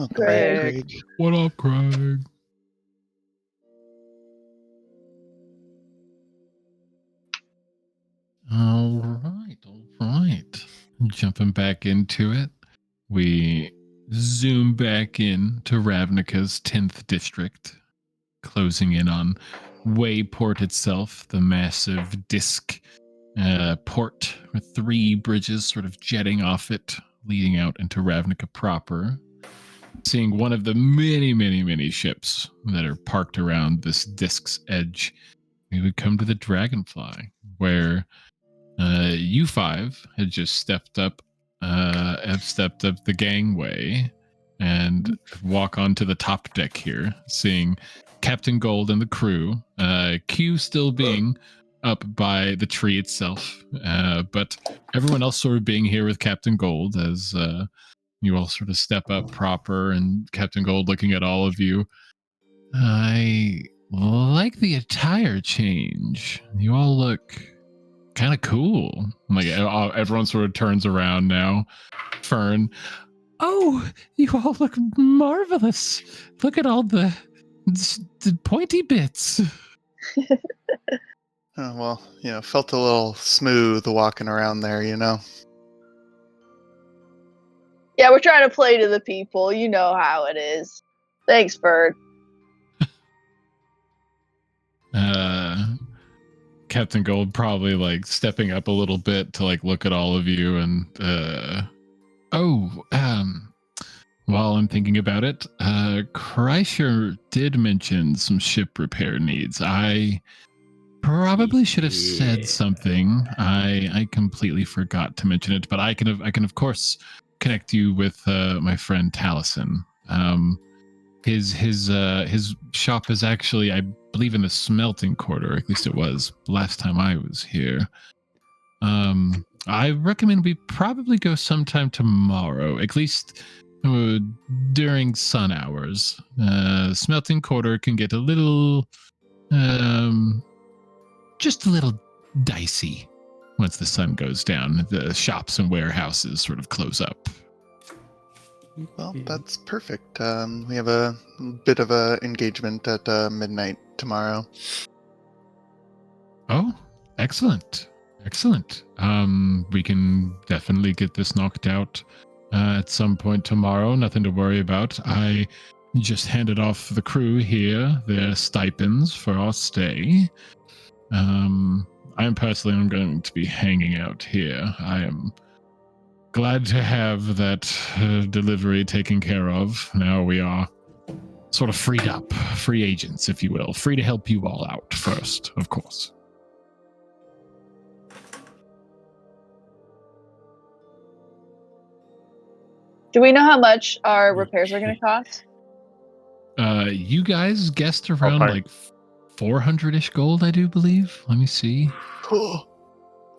Welcome back, Craig. What up, Craig? All right. Jumping back into it, we zoom back in to Ravnica's 10th district, closing in on Wayport itself, the massive disc port with 3 bridges sort of jetting off it, leading out into Ravnica proper. Seeing one of the many ships that are parked around this disc's edge, we would come to the Dragonfly, where you 5 had just stepped up the gangway and walk onto the top deck here, seeing Captain Gold and the crew, Q still being up by the tree itself, but everyone else sort of being here with Captain Gold as you all sort of step up proper, and Captain Gold looking at all of you. I like the attire change. You all look kind of cool. Like everyone sort of turns around now. Fern, oh, you all look marvelous. Look at all the pointy bits. Oh, well, felt a little smooth walking around there, Yeah, we're trying to play to the people. You know how it is. Thanks, Bird. Captain Gold probably like stepping up a little bit to like look at all of you and while I'm thinking about it, Kreischer did mention some ship repair needs. I probably should have said something. I completely forgot to mention it, but I can of course connect you with my friend Taliesin. His shop is actually, I believe, in the smelting quarter. At least it was last time I was here. I recommend we probably go sometime tomorrow, at least during sun hours. Smelting quarter can get a little, just a little dicey once the sun goes down. The shops and warehouses sort of close up. Well, that's perfect. We have a bit of a engagement at midnight tomorrow. Oh, excellent. We can definitely get this knocked out at some point tomorrow. Nothing to worry about. I just handed off the crew here their stipends for our stay. I'm going to be hanging out here. I am glad to have that delivery taken care of. Now we are sort of freed up, free agents, if you will. Free to help you all out first, of course. Do we know how much our repairs are going to cost? You guys guessed around like 400-ish gold, I do believe. Let me see. Cool.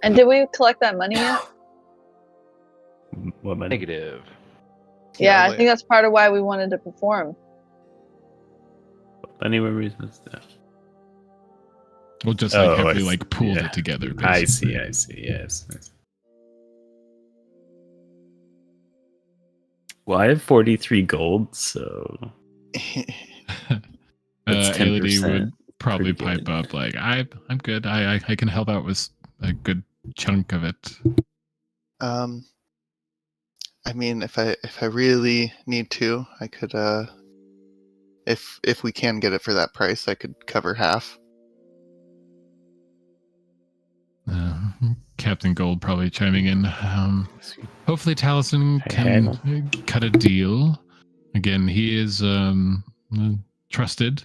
And did we collect that money yet? What money? Negative. Yeah, I think that's part of why we wanted to perform. Any reasons? We'll just heavily pooled it together. Basically. I see. Yes. Well, I have 43 gold, so Elodie would probably pipe up like, I'm good. I can help out with a good chunk of it. I mean, if I really need to, I could. If we can get it for that price, I could cover half. Captain Gold probably chiming in. Hopefully Taliesin can cut a deal. Again, he is trusted.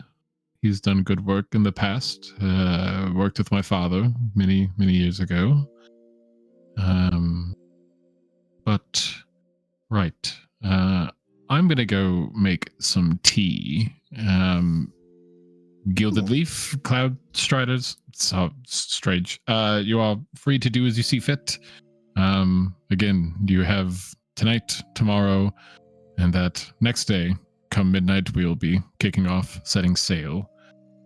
He's done good work in the past. Worked with my father many years ago. But right, I'm gonna go make some tea. Gilded Leaf, Cloud Striders, Strange. You are free to do as you see fit. Again, you have tonight, tomorrow, and that next day, come midnight, we'll be kicking off, setting sail.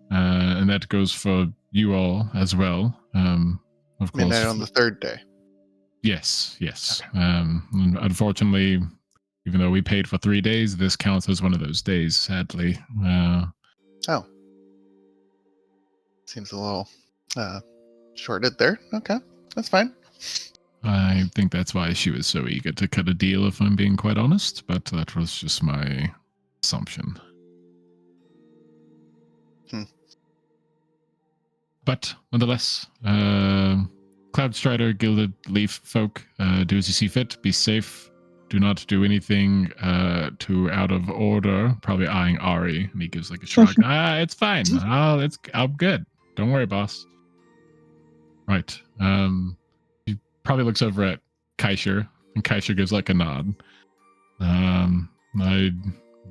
And that goes for you all as well. Of course. Midnight on the third day. Yes. Unfortunately, Even though we paid for 3 days, this counts as one of those days, sadly. Oh. Seems a little shorted there. Okay, that's fine. I think that's why she was so eager to cut a deal, if I'm being quite honest, but that was just my assumption. But nonetheless, Cloudstrider, Gilded Leaf folk, do as you see fit. Be safe. Do not do anything too out of order. Probably eyeing Ari, and he gives like a shrug. It's fine. I'm good. Don't worry, boss. Right. He probably looks over at Kaisher, and Kaisher gives like a nod. I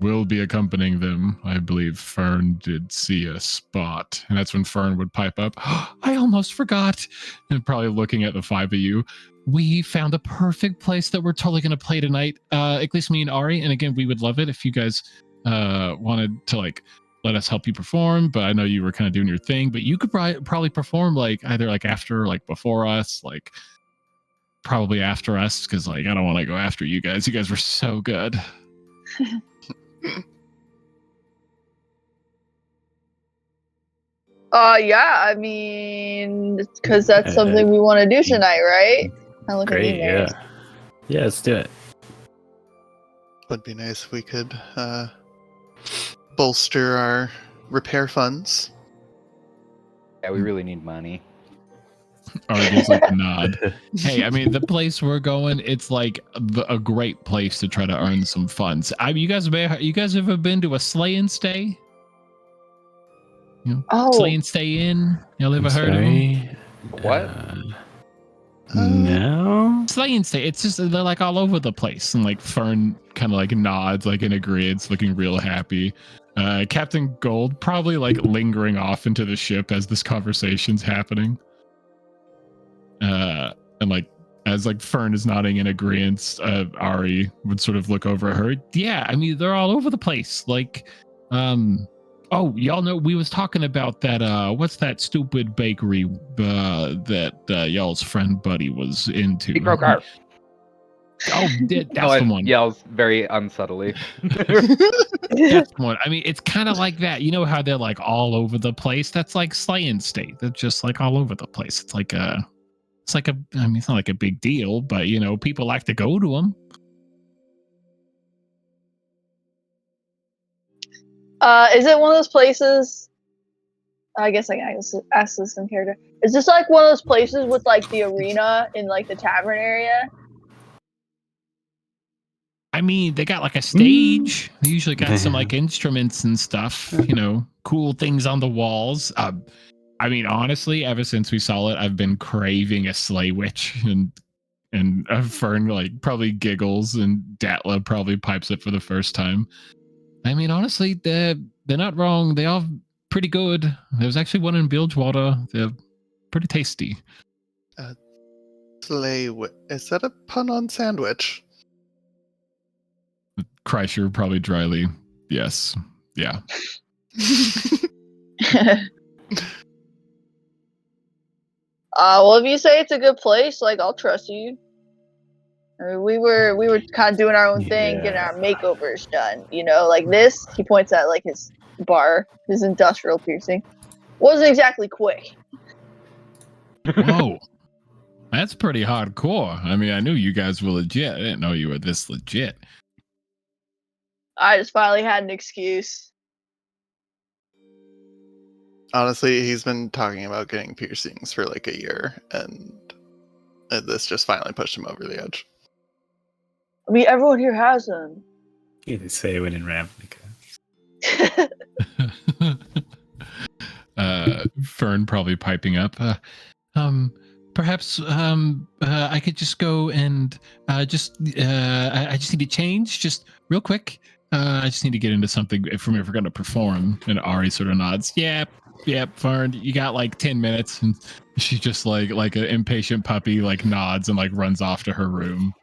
will be accompanying them. I believe Fern did see a spot. And that's when Fern would pipe up. I almost forgot. And probably looking at the 5 of you. We found a perfect place that we're totally going to play tonight. At least me and Ari. And again, we would love it if you guys wanted to like let us help you perform. But I know you were kind of doing your thing. But you could probably perform like either like after or like before us. Like probably after us. Because like I don't want to go after you guys. You guys were so good. Yeah, I mean, because that's something we want to do tonight, right? I look Great, at you, Mary. yeah. Yeah, let's do it. Would be nice if we could bolster our repair funds. Yeah, we really need money. Or gives like a nod. Hey, I mean, the place we're going, it's like a great place to try to earn some funds. You guys ever been to a Slay and Stay? You know, Oh. Slay and Stay Inn? Y'all ever heard of them? What? No. Slay and Stay. It's just they're like all over the place, and like Fern kind of like nods, like in agreement, looking real happy. Captain Gold probably like lingering off into the ship as this conversation's happening. And like as like Fern is nodding in agreement, Ari would sort of look over at her. Yeah, I mean they're all over the place. Like, oh, y'all know we was talking about that. What's that stupid bakery that y'all's friend Buddy was into? He broke our. Oh, that's the one. Yells very unsubtly. That's the one. I mean, it's kind of like that. You know how they're like all over the place? That's like Slay and Stay. They're just like all over the place. It's like I mean, it's not like a big deal, but you know, people like to go to them. Is it one of those places? I guess I can ask this in character. Is this like one of those places with like the arena in like the tavern area? I mean, they got like a stage. They usually got some like instruments and stuff, you know, cool things on the walls. I mean, honestly, ever since we saw it, I've been craving a Slay Witch, and Fern like probably giggles, and Datla probably pipes it for the first time. I mean, honestly, they're not wrong. They are pretty good. There's actually one in Bilgewater. They're pretty tasty. Is that a pun on sandwich? Kreischer probably dryly. Yes. Yeah. Well, if you say it's a good place, like I'll trust you. I mean, we were kind of doing our own thing, getting our makeovers done. You know, like this. He points at like his bar, his industrial piercing. Wasn't exactly quick. Whoa. That's pretty hardcore. I mean, I knew you guys were legit. I didn't know you were this legit. I just finally had an excuse. Honestly, he's been talking about getting piercings for like a year, and this just finally pushed him over the edge. I mean, everyone here has them. You could say when in Ravnica. Fern probably piping up. Perhaps I could just go and I just need to change just real quick. I just need to get into something if we're going to perform. And Ari sort of nods. Yep, Fern, you got like 10 minutes. And she just like an impatient puppy, like nods and like runs off to her room.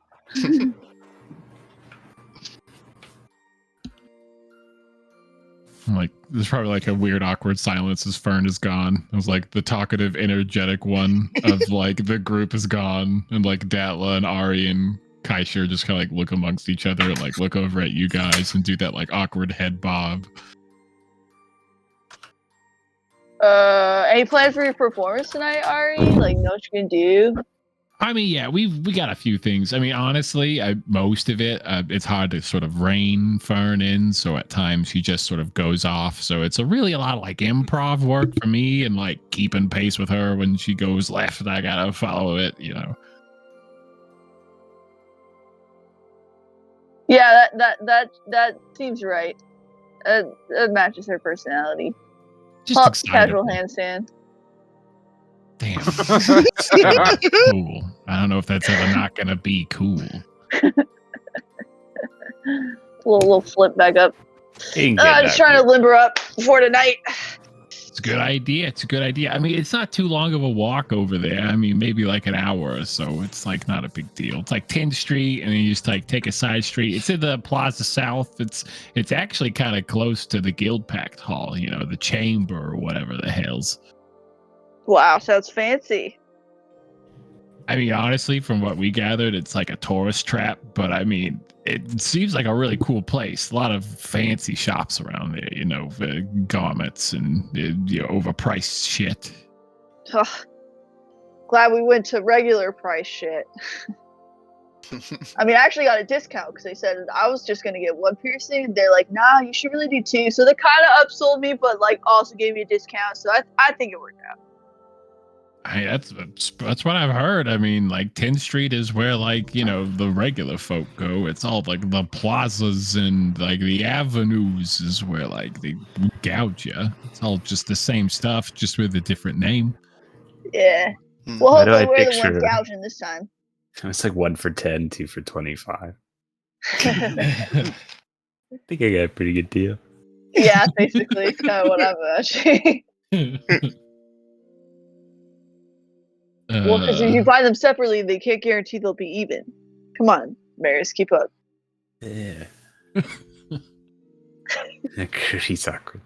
Like there's probably like a weird awkward silence as Fern is gone. It was like the talkative, energetic one of like the group is gone, and like Datla and Ari and Kaisha just kind of like look amongst each other, like look over at you guys and do that like awkward head bob. Any plans for your performance tonight, Ari? Like, know what you can do? I mean, yeah, we got a few things. I mean, honestly, most of it, it's hard to sort of rein Fern in. So at times he just sort of goes off. So it's really a lot of like improv work for me and like keeping pace with her when she goes left and I gotta follow it, you know. Yeah, that seems right. That matches her personality. Just Casual excitable. handstand. Damn. Cool. I don't know if that's ever not gonna be cool. little flip back up. You can get Just that trying to limber up before tonight. It's a good idea. It's a good idea. I mean, it's not too long of a walk over there. I mean, maybe like an hour or so. It's like not a big deal. It's like 10th Street, and then you just like take a side street. It's in the Plaza South. It's actually kind of close to the Guild Pact Hall, you know, the Chamber or whatever the hell's. Wow, sounds fancy. I mean, honestly, from what we gathered, it's like a tourist trap, but I mean, it seems like a really cool place. A lot of fancy shops around there, you know, garments and you know, overpriced shit. Ugh. Glad we went to regular price shit. I mean, I actually got a discount because they said I was just gonna get one piercing. They're like, nah, you should really do 2. So they kind of upsold me, but like also gave me a discount. So I think it worked out. I mean, that's what I've heard. I mean, like 10th Street is where like, you know, the regular folk go. It's all like the plazas and like the avenues is where like they gouge you. It's all just the same stuff, just with a different name. Yeah. Hmm. Well, Why do hopefully I we're the one picture- gouging this time. It's like 1 for 10, 2 for 25. I think I got a pretty good deal. Yeah, basically, it's kind of what I'm actually. Well, because if you buy them separately, they can't guarantee they'll be even. Come on, Maris, keep up. Yeah. He's awkward.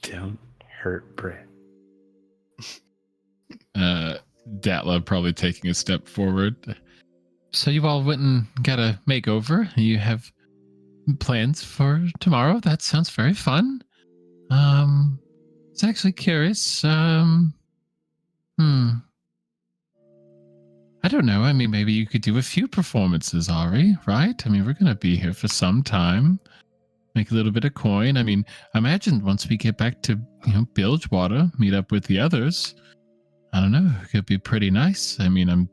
Don't hurt Brett. Datla probably taking a step forward. So you all went and got a makeover. You have plans for tomorrow. That sounds very fun. It's actually curious. I don't know. I mean, maybe you could do a few performances, Ari, right? I mean, we're going to be here for some time. Make a little bit of coin. I mean, I imagine once we get back to, you know, Bilgewater, meet up with the others. I don't know. It could be pretty nice. I mean, I'm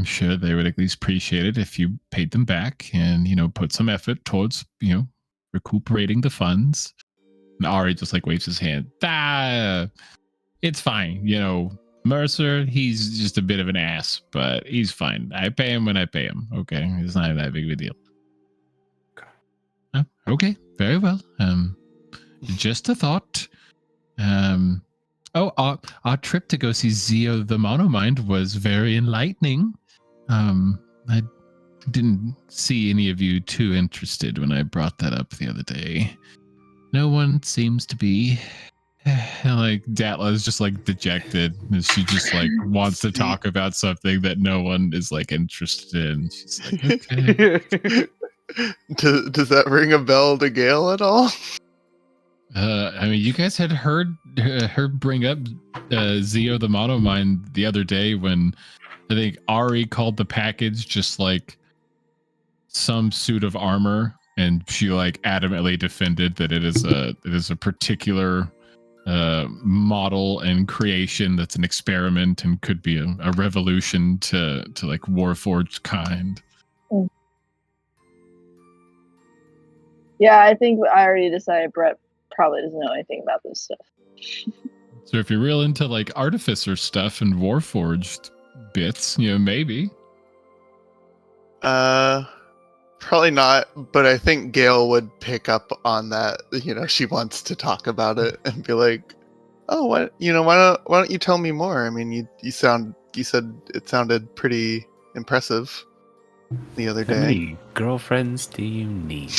sure they would at least appreciate it if you paid them back and, you know, put some effort towards, you know, recuperating the funds. And Ari just like waves his hand. It's fine. You know, Mercer, he's just a bit of an ass, but he's fine. I pay him when I pay him. Okay. It's not that big of a deal. Okay. Very well. Just a thought. Our trip to go see Zio the Monomind was very enlightening. I didn't see any of you too interested when I brought that up the other day. No one seems to be. Like Datla is just like dejected. She just like wants to talk about something that no one is like interested in. She's like, okay. Does that ring a bell to Gale at all? I mean, you guys had heard her bring up Zio the Monomind the other day when I think Ari called the package just like some suit of armor, and she like adamantly defended that it is a particular model and creation that's an experiment and could be a revolution to like Warforged kind. Yeah, I think I already decided Brett probably doesn't know anything about this stuff. So if you're real into like artificer stuff and Warforged bits, you know, maybe. Probably not, but I think Gale would pick up on that. You know, she wants to talk about it and be like, "Oh, what? You know, why don't you tell me more? I mean, you said it sounded pretty impressive the other How day." many girlfriends do you need?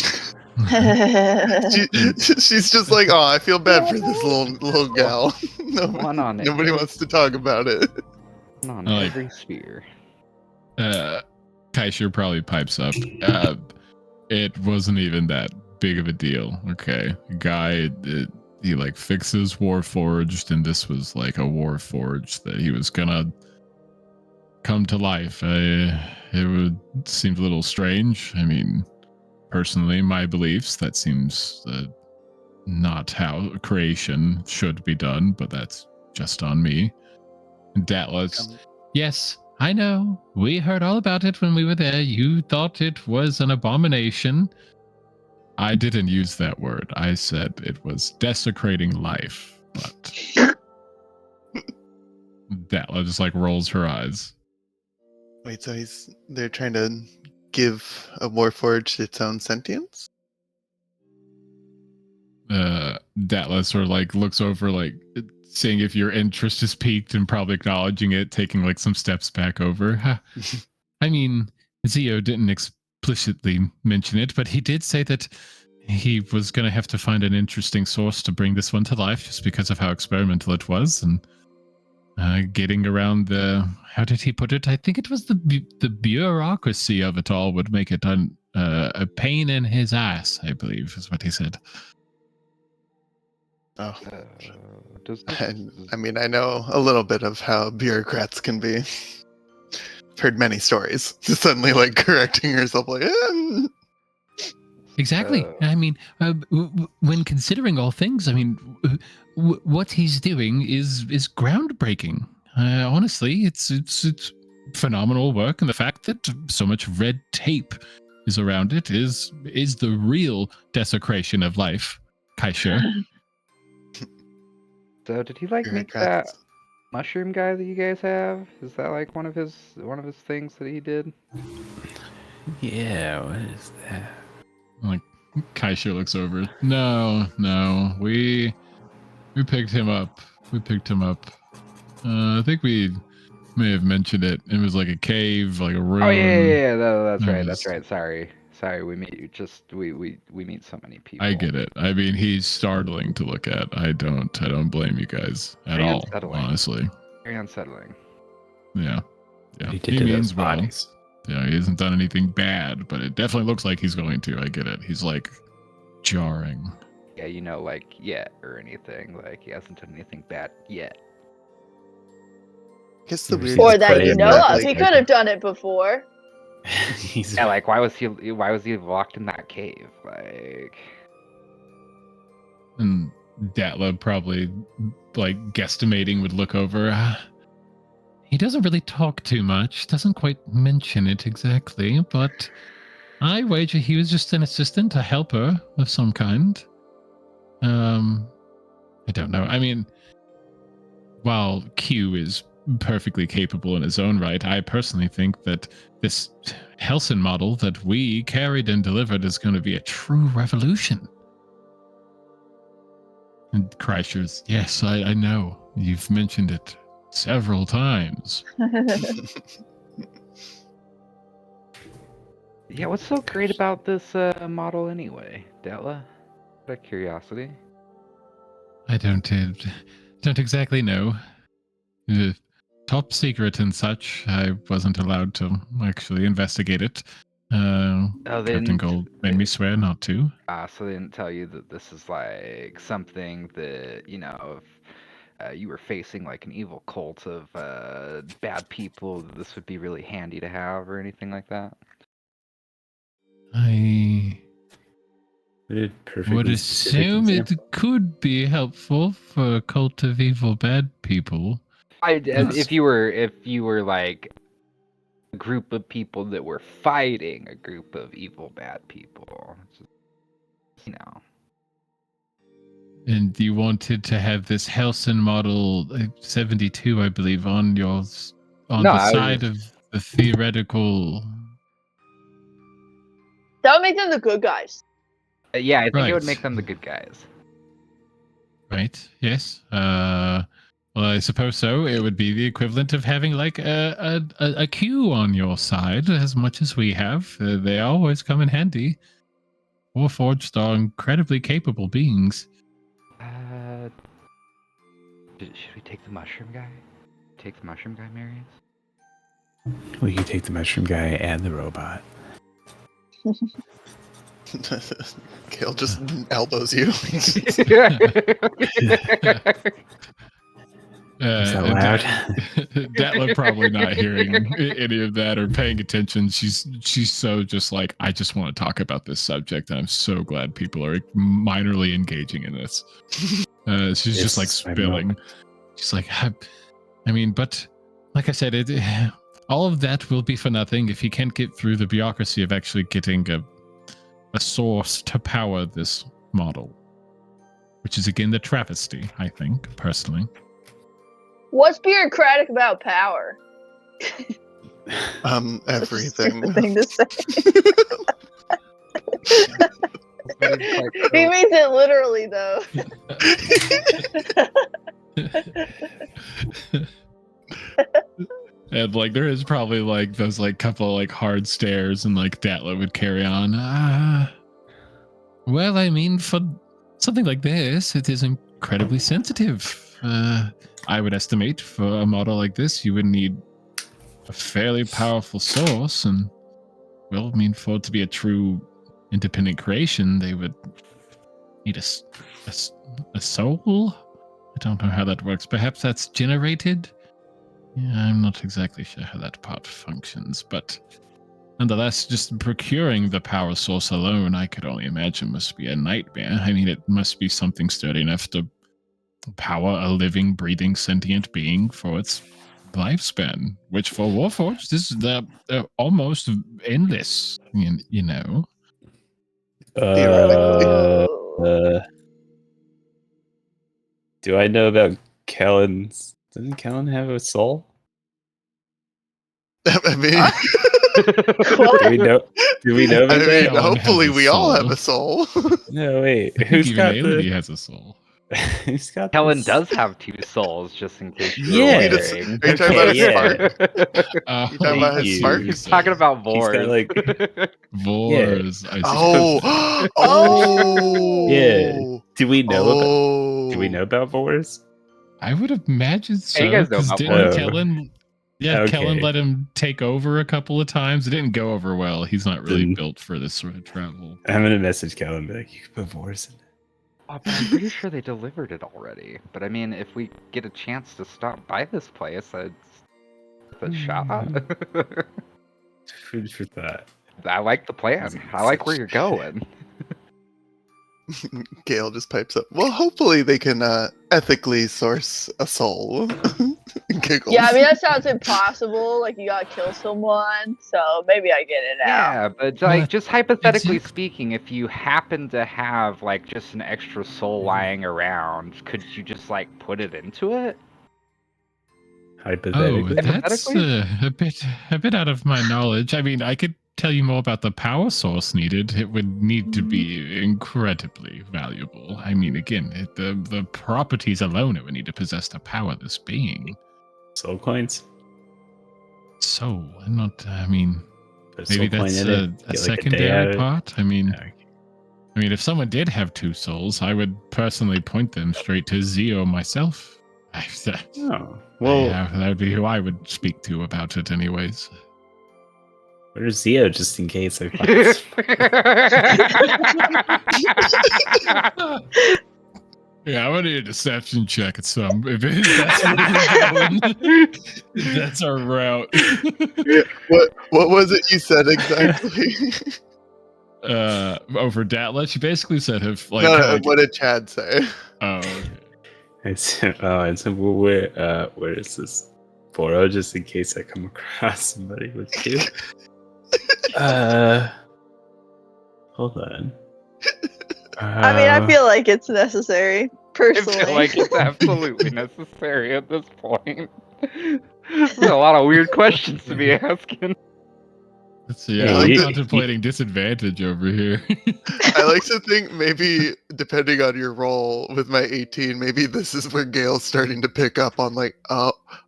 She's just like, "Oh, I feel bad for this little gal. One on it. Nobody wants to talk about it." On Oh, every sphere. Kaisher probably pipes up. It wasn't even that big of a deal. Okay, guy, he like fixes Warforged, and this was like a Warforged that he was gonna come to life. It would seemed a little strange. I mean, personally, my beliefs, that seems not how creation should be done, but that's just on me. Datla's, yes, I know. We heard all about it when we were there. You thought it was an abomination. I didn't use that word. I said it was desecrating life. But Datla just like rolls her eyes. Wait, so they're trying to give a Warforged its own sentience? Datla sort of like looks over, like seeing if your interest is piqued and probably acknowledging it, taking like some steps back over. I mean, Zio didn't explicitly mention it, but he did say that he was going to have to find an interesting source to bring this one to life just because of how experimental it was. And getting around the, how did he put it? I think it was the bureaucracy of it all would make it a pain in his ass, I believe is what he said. Oh. Does I mean, I know a little bit of how bureaucrats can be. I've heard many stories. Just suddenly, like, correcting herself, like, Exactly. I mean, when considering all things, I mean, what he's doing is groundbreaking. Honestly, it's phenomenal work, and the fact that so much red tape is around it is the real desecration of life, Kaisha. So did he like make that bureaucrats. mushroom guy that you guys have? Is that like one of his things that he did? Yeah, what is that? Like, Kaisha looks over. No, we picked him up. I think we may have mentioned it. It was like a cave, like a room. Oh yeah. That's right. It That's was- right. Sorry. We meet so many people. I get it. I mean, he's startling to look at. I don't blame you guys at Very all. unsettling. Honestly, Very unsettling. yeah. He did to those means well. bodies. Yeah, he hasn't done anything bad, but it definitely looks like he's going to. I get it. He's like jarring. Yeah, like yet or anything. Like he hasn't done anything bad yet. I guess the Or weird Or that part you is know that, of. He like, could have done it before. He's Yeah, like why was he locked in that cave? Like And Datla probably, like, guesstimating, would look over. He doesn't really talk too much, doesn't quite mention it exactly, but I wager he was just an assistant, a helper of some kind. I don't know. I mean, while Q is perfectly capable in his own right, I personally think that this Helson model that we carried and delivered is going to be a true revolution. And Kreischer's, yes, I know. You've mentioned it several times. yeah, what's so great about this model anyway, Datla? Out of curiosity. I don't exactly know. Top secret and such. I wasn't allowed to actually investigate it. Oh, they Captain didn't. Gold made me swear not to. So they didn't tell you that this is like something that if you were facing like an evil cult of bad people, this would be really handy to have or anything like that. I would perfectly specific assume it example. could be helpful for a cult of evil bad people. If you were like a group of people that were fighting a group of evil bad people, And you wanted to have this Helson model 72, I believe, on No, the I was side just- of the theoretical. That would make them the good guys. Yeah, I think it would Right. make them the good guys. Right. Yes. Well, I suppose so. It would be the equivalent of having like a queue on your side, as much as we have. They always come in handy. Warforged are incredibly capable beings. Should we take the mushroom guy? Take the mushroom guy, Marius? Well, you take the mushroom guy and the robot. Gale just elbows you. Is that loud? Datla probably not hearing any of that or paying attention. She's so just like, I just want to talk about this subject, and I'm so glad people are minorly engaging in this. She's just like spilling. She's like, I mean, but like I said, all of that will be for nothing if he can't get through the bureaucracy of actually getting a source to power this model, which is again the travesty, I think, personally. What's bureaucratic about power? Everything. That's a stupid thing to say. He means it literally, though. And like there is probably like those like couple like hard stares, and like Datla would carry on. Well, I mean, for something like this, it is incredibly sensitive. I would estimate for a model like this, you would need a fairly powerful source, and well, I mean, for it to be a true independent creation, they would need a soul. I don't know how that works. Perhaps that's generated. Yeah, I'm not exactly sure how that part functions, but nonetheless, just procuring the power source alone, I could only imagine must be a nightmare. I mean, it must be something sturdy enough to power a living, breathing, sentient being for its lifespan, which for Warforged is almost endless, you know. Do I know about Kellen's? Doesn't Kellen have a soul? I mean, do we know about that? Hopefully we all have a soul. No, wait. I think even Ailey has a soul. Who's got Kellen this? does have 2 souls, just in case you're Yeah. wondering. Are you talking about his spark? You talking about his spark? He's talking about Vors. He's got like Vors. I Oh, oh, yeah. Do we know about? Oh. Do we know about Vors? I would imagine so. you guys know Because about didn't Vors. Kellen? Yeah, Okay. Kellen let him take over a couple of times. It didn't go over well. He's not really built for this sort of travel. I'm gonna message Kellen and be like, you can put Vors in it. Oh, but I'm pretty sure they delivered it already. But I mean, if we get a chance to stop by this place, it's a shot. Food for thought. I like the plan. I like where you're going. Gale just pipes up. Well, hopefully they can ethically source a soul. Giggles. Yeah, I mean, that sounds impossible. Like, you gotta kill someone, so maybe I get it out. Yeah, but like, just hypothetically speaking, if you happen to have like just an extra soul lying around, could you just like put it into it? Hypothetically. Oh, that's a bit out of my knowledge. I mean, I could tell you more about the power source needed. It would need to be incredibly valuable. I mean, again, the properties alone it would need to possess to power this being. Soul coins. So, I'm not. I mean, Put maybe soul coin that's in a it, get, like, a day secondary out of it. part. I mean, Okay. if someone did have 2 souls, I would personally point them straight to Zeo myself. Oh, well, that would be who I would speak to about it, anyways. where's Zio just in case I find Yeah, I'm gonna need a deception check at some. If that's where we're going, that's our route. What was it you said exactly? Over Datla, she basically said if like, what did Chad say? Oh, okay. and so where is this Boro, just in case I come across somebody with 2? Hold on. I mean, I feel like it's necessary, I personally. feel like it's absolutely necessary at this point. There's a lot of weird questions to be asking. Let's see. I'm contemplating disadvantage over here. I like to think maybe, depending on your role with my 18, maybe this is where Gale's starting to pick up on like,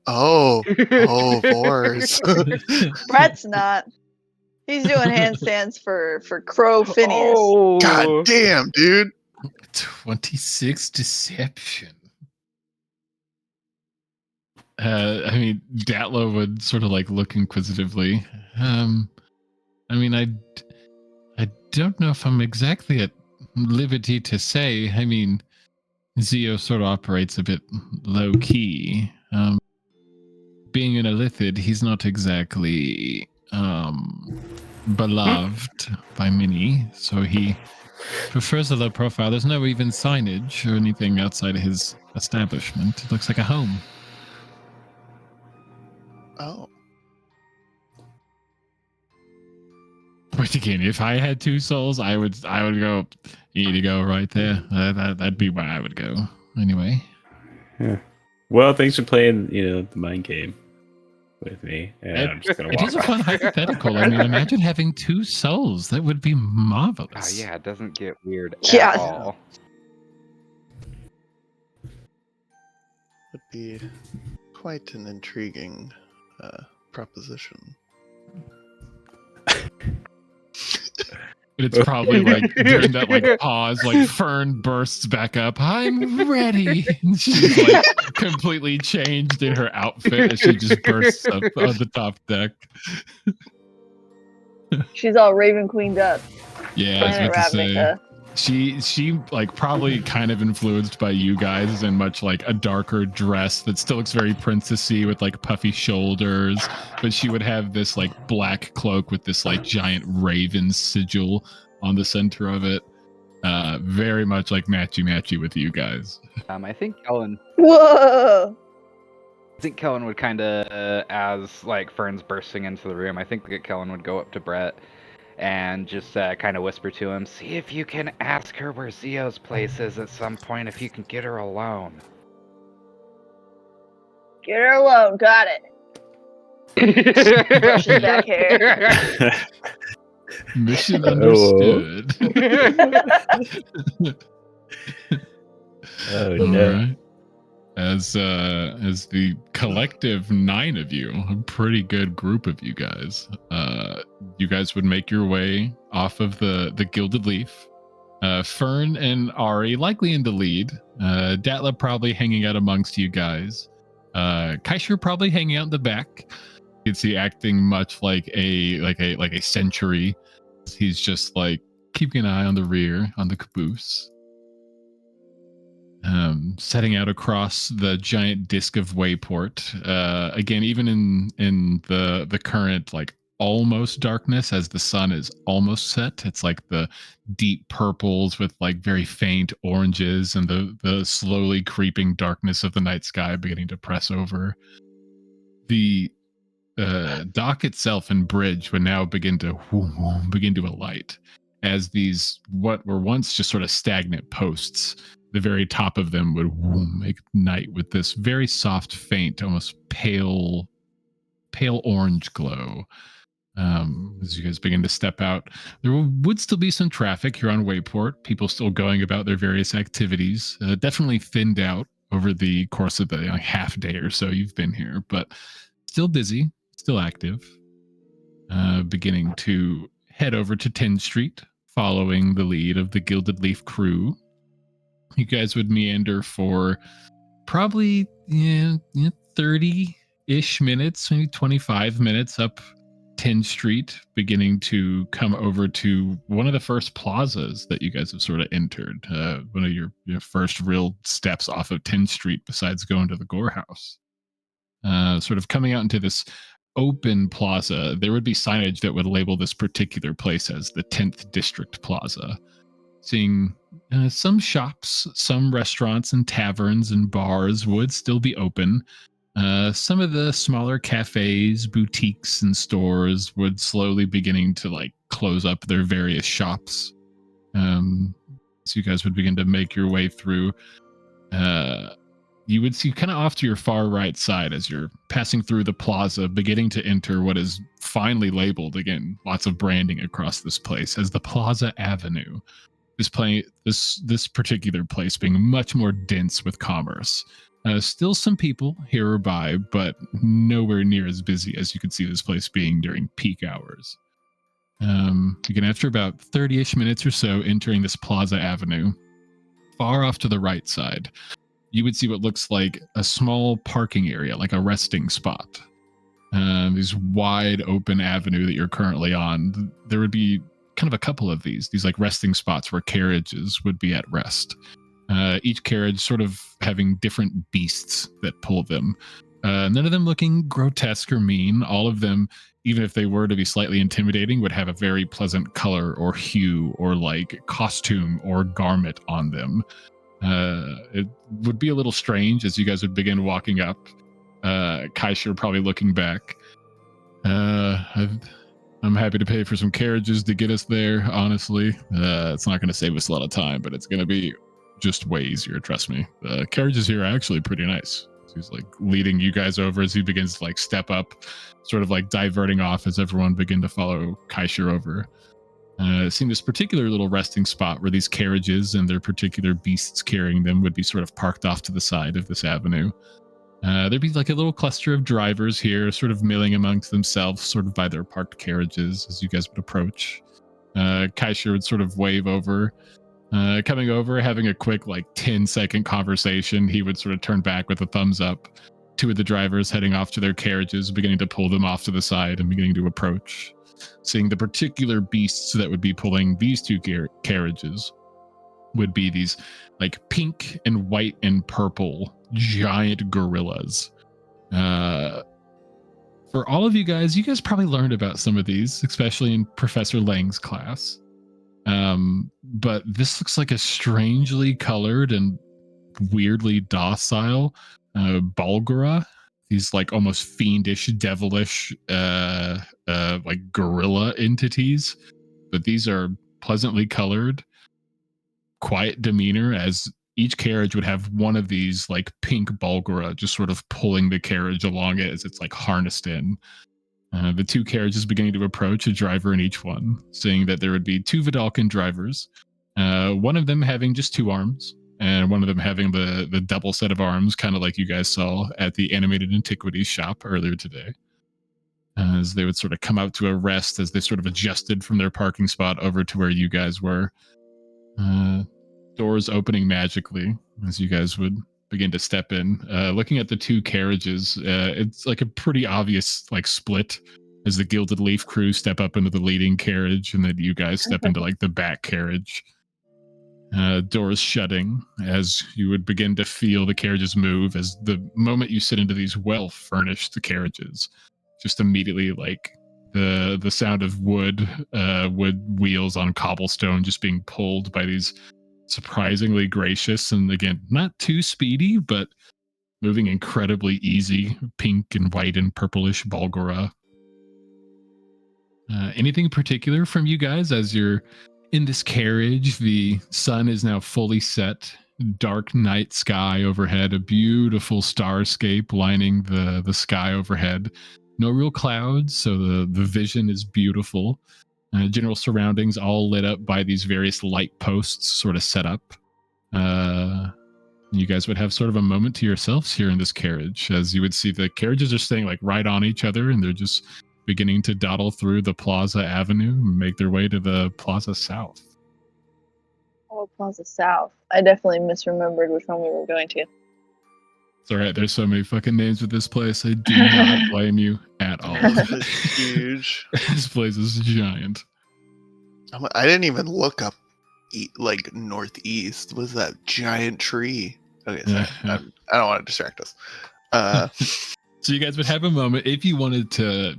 Vors. Brett's not. He's doing handstands for Crow Phineas. Oh, God damn, dude. 26 deception. I mean, Datlo would sort of like look inquisitively. I mean, I don't know if I'm exactly at liberty to say. I mean, Zio sort of operates a bit low key. Being an Illithid, he's not exactly beloved by many, so he prefers a low profile. There's no even signage or anything outside of his establishment. It looks like a home. Oh, But again, if I had 2 souls, I would go. You need to go right there. That'd be where I would go. Anyway. Yeah. Well, thanks for playing, the mind game with me. And I'm just gonna It walk is a off. fun hypothetical. I mean, imagine having 2 souls. That would be Oh marvelous. yeah, it doesn't get weird Yeah. at all. would be quite an intriguing proposition. It's probably like during that like pause, like Fern bursts back up. I'm ready. And she's like completely changed in her outfit as she just bursts up on the top deck. She's all Raven Queened up. Yeah, I was Planet about to say. Ravnica. She like probably kind of influenced by you guys is in much like a darker dress that still looks very princessy with like puffy shoulders, but she would have this like black cloak with this like giant raven sigil on the center of it. Very much like matchy with you guys. I think Kellen Whoa! would kind of, as like Fern's bursting into the room, I think that Kellen would go up to Brett and just kind of whisper to him, see if you can ask her where Zio's place is at some point, if you can get her alone. Get her alone. Got it. Brush his back hair. Mission understood. Oh All no. right. As the collective 9 of you, a pretty good group of you guys, you guys would make your way off of the Gilded Leaf. Fern and Ari likely in the lead. Datla probably hanging out amongst you guys. Kaisher probably hanging out in the back. You can see acting much like a sentry. He's just like keeping an eye on the rear, on the caboose. Setting out across the giant disk of Wayport. Again, even in the current like almost darkness, as the sun is almost set, it's like the deep purples with like very faint oranges, and the slowly creeping darkness of the night sky beginning to press over. The dock itself and bridge would now begin to alight as these what were once just sort of stagnant posts. The very top of them would ignite with this very soft, faint, almost pale orange glow. As you guys begin to step out, there would still be some traffic here on Wayport. People still going about their various activities. Definitely thinned out over the course of the half day or so you've been here, but still busy, still active. Beginning to head over to 10th Street, following the lead of the Gilded Leaf crew. You guys would meander for probably 30-ish minutes, maybe 25 minutes up 10th Street, beginning to come over to one of the first plazas that you guys have sort of entered. One of your first real steps off of 10th Street besides going to the Gore House. Sort of coming out into this open plaza, there would be signage that would label this particular place as the 10th District Plaza. Seeing some shops, some restaurants and taverns and bars would still be open. Some of the smaller cafes, boutiques, and stores would slowly beginning to like close up their various shops. So you guys would begin to make your way through. You would see kind of off to your far right side as you're passing through the plaza, beginning to enter what is finally labeled, again, lots of branding across this place, as the Plaza Avenue. This particular place being much more dense with commerce. Still some people here or by, but nowhere near as busy as you could see this place being during peak hours. Again, after about 30-ish minutes or so entering this Plaza Avenue, far off to the right side, you would see what looks like a small parking area, like a resting spot. This wide open avenue that you're currently on. There would be kind of a couple of these like resting spots where carriages would be at rest. Each carriage sort of having different beasts that pull them. None of them looking grotesque or mean. All of them, even if they were to be slightly intimidating, would have a very pleasant color or hue or like costume or garment on them. It would be a little strange as you guys would begin walking up. Kaisha probably looking back. I'm happy to pay for some carriages to get us there, honestly. It's not going to save us a lot of time, but it's going to be just way easier, trust me. The carriages here are actually pretty nice. So he's like leading you guys over as he begins to like step up, sort of like diverting off as everyone begin to follow Kaisha over. Seeing this particular little resting spot where these carriages and their particular beasts carrying them would be sort of parked off to the side of this avenue. There'd be like a little cluster of drivers here, sort of milling amongst themselves, sort of by their parked carriages as you guys would approach. Kaisha would sort of wave over. Coming over, having a quick like 10-second conversation, he would sort of turn back with a thumbs up. Two of the drivers heading off to their carriages, beginning to pull them off to the side and beginning to approach. Seeing the particular beasts that would be pulling these two carriages would be these like pink and white and purple giant gorillas. For all of you guys probably learned about some of these, especially in Professor Lang's class. But this looks like a strangely colored and weirdly docile Bulgara. These like almost fiendish, devilish, like gorilla entities. But these are pleasantly colored, quiet demeanor, as each carriage would have one of these like pink Bulgara just sort of pulling the carriage along it as it's like harnessed in. The two carriages beginning to approach, a driver in each one, saying that there would be two Vidalcan drivers, one of them having just two arms, and one of them having the double set of arms, kind of like you guys saw at the Animated Antiquities shop earlier today. As they would sort of come out to a rest as they sort of adjusted from their parking spot over to where you guys were. Doors opening magically as you guys would begin to step in. Looking at the two carriages, it's like a pretty obvious like split as the Gilded Leaf crew step up into the leading carriage and then you guys step into like the back carriage. Doors shutting as you would begin to feel the carriages move as the moment you sit into these well-furnished carriages, just immediately like the sound of wood wheels on cobblestone just being pulled by these surprisingly gracious and again not too speedy but moving incredibly easy pink and white and purplish Bulgara. Anything particular from you guys as you're in this carriage? The sun is now fully set, dark night sky overhead, a beautiful starscape lining the sky overhead. No real clouds, so the vision is beautiful. General surroundings all lit up by these various light posts sort of set up. You guys would have sort of a moment to yourselves here in this carriage, as you would see the carriages are staying like right on each other and they're just beginning to dawdle through the Plaza Avenue and make their way to the Plaza South. Oh, Plaza South. I definitely misremembered which one we were going to. It's all right. There's so many fucking names with this place. I do not blame you at all. It's huge. This place is giant. I didn't even look up like northeast. Was that giant tree? Okay, sorry. I don't want to distract us. So you guys would have a moment if you wanted to,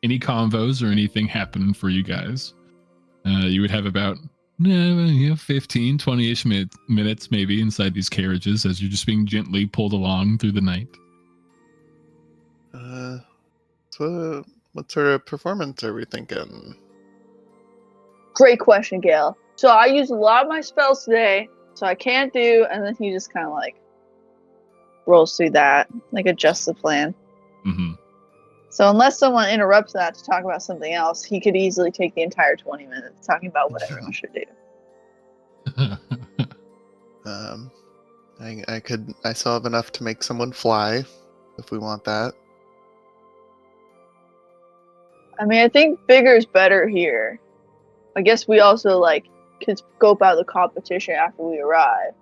any convos or anything happen for you guys. You would have about 15, 20-ish minutes maybe inside these carriages as you're just being gently pulled along through the night. So what sort of performance are we thinking? Great question, Gail. So I used a lot of my spells today, so I can't do, and then he just kind of like rolls through that, like adjusts the plan. Mm-hmm. So unless someone interrupts that to talk about something else, he could easily take the entire 20 minutes talking about what everyone should do. I still have enough to make someone fly if we want that. I mean, I think bigger is better here. I guess we also could scope out the competition after we arrive.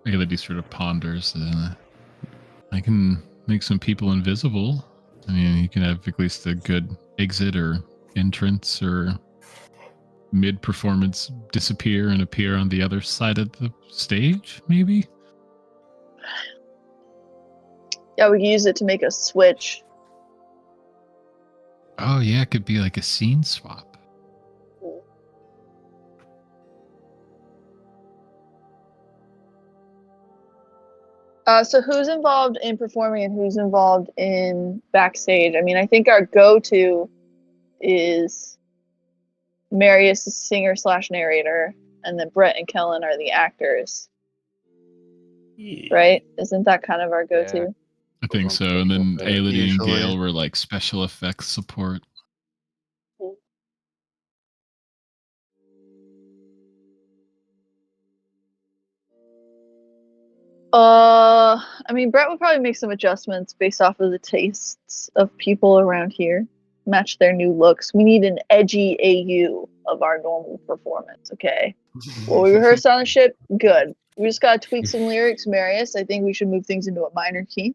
Aelity sort of ponders. I can make some people invisible. I mean, you can have at least a good exit or entrance or mid-performance disappear and appear on the other side of the stage, maybe? Yeah, we can use it to make a switch. Oh, yeah, it could be like a scene swap. So who's involved in performing and who's involved in backstage? I mean, I think our go-to is Marius, the singer / narrator, and then Brett and Kellen are the actors. Right? Isn't that kind of our go-to? Yeah. I think so. And then Aelity and Usually. Gale were like special effects support. I mean, Brett would probably make some adjustments based off of the tastes of people around here, match their new looks. We need an edgy AU of our normal performance, okay? Well, we rehearsed on the ship, good. We just gotta tweak some lyrics, Marius. I think we should move things into a minor key.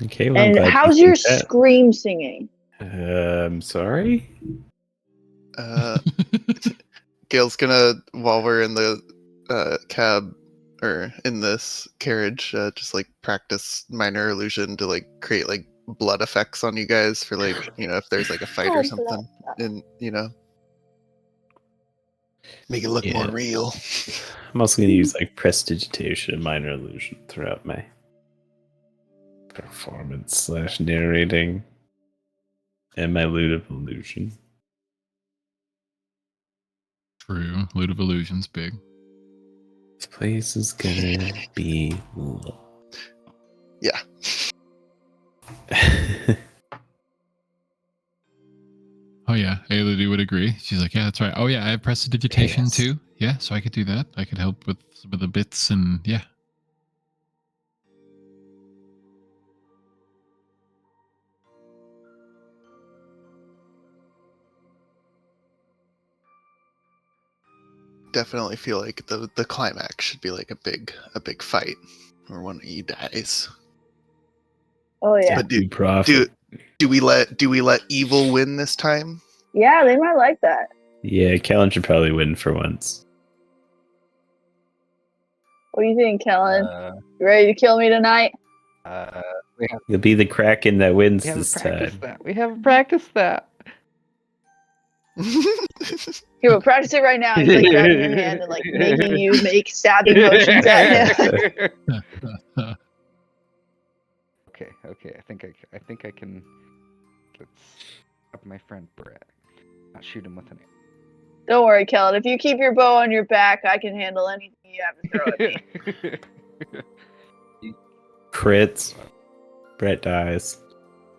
Okay, well, I'm And glad how's you your think that. scream singing? Sorry? Gail's gonna, while we're in the cab or in this carriage, just like practice minor illusion to like create like blood effects on you guys for like, you know, if there's like a fight Oh, or something, and you know, make it look more Yeah. real. I'm also going to use like prestidigitation and minor illusion throughout my performance / narrating and my loot of illusion. True. Loot of Illusion's big. This place is gonna be low. Yeah. Oh, yeah. Aelity would agree. She's like, yeah, that's right. Oh, yeah, I have prestidigitation Yes. too. Yeah, so I could do that. I could help with some of the bits and yeah. Definitely feel like the climax should be like a big fight where one of you dies. Oh yeah. But Do profit. do we let evil win this time? Yeah, they might like that. Yeah, Kellen should probably win for once. What do you think, Kellen? Uh, You ready to kill me tonight? we have You'll be the Kraken that wins we haven't this practiced time. that. We haven't practiced that. Here, we'll practice it right now. He's like grabbing your hand and like making you make stabbing motions at him. Okay. I think I can. Let's up my friend Brett. Not shoot him with an Don't worry, Kellen. If you keep your bow on your back, I can handle anything you have to throw at me. Crits. Brett dies.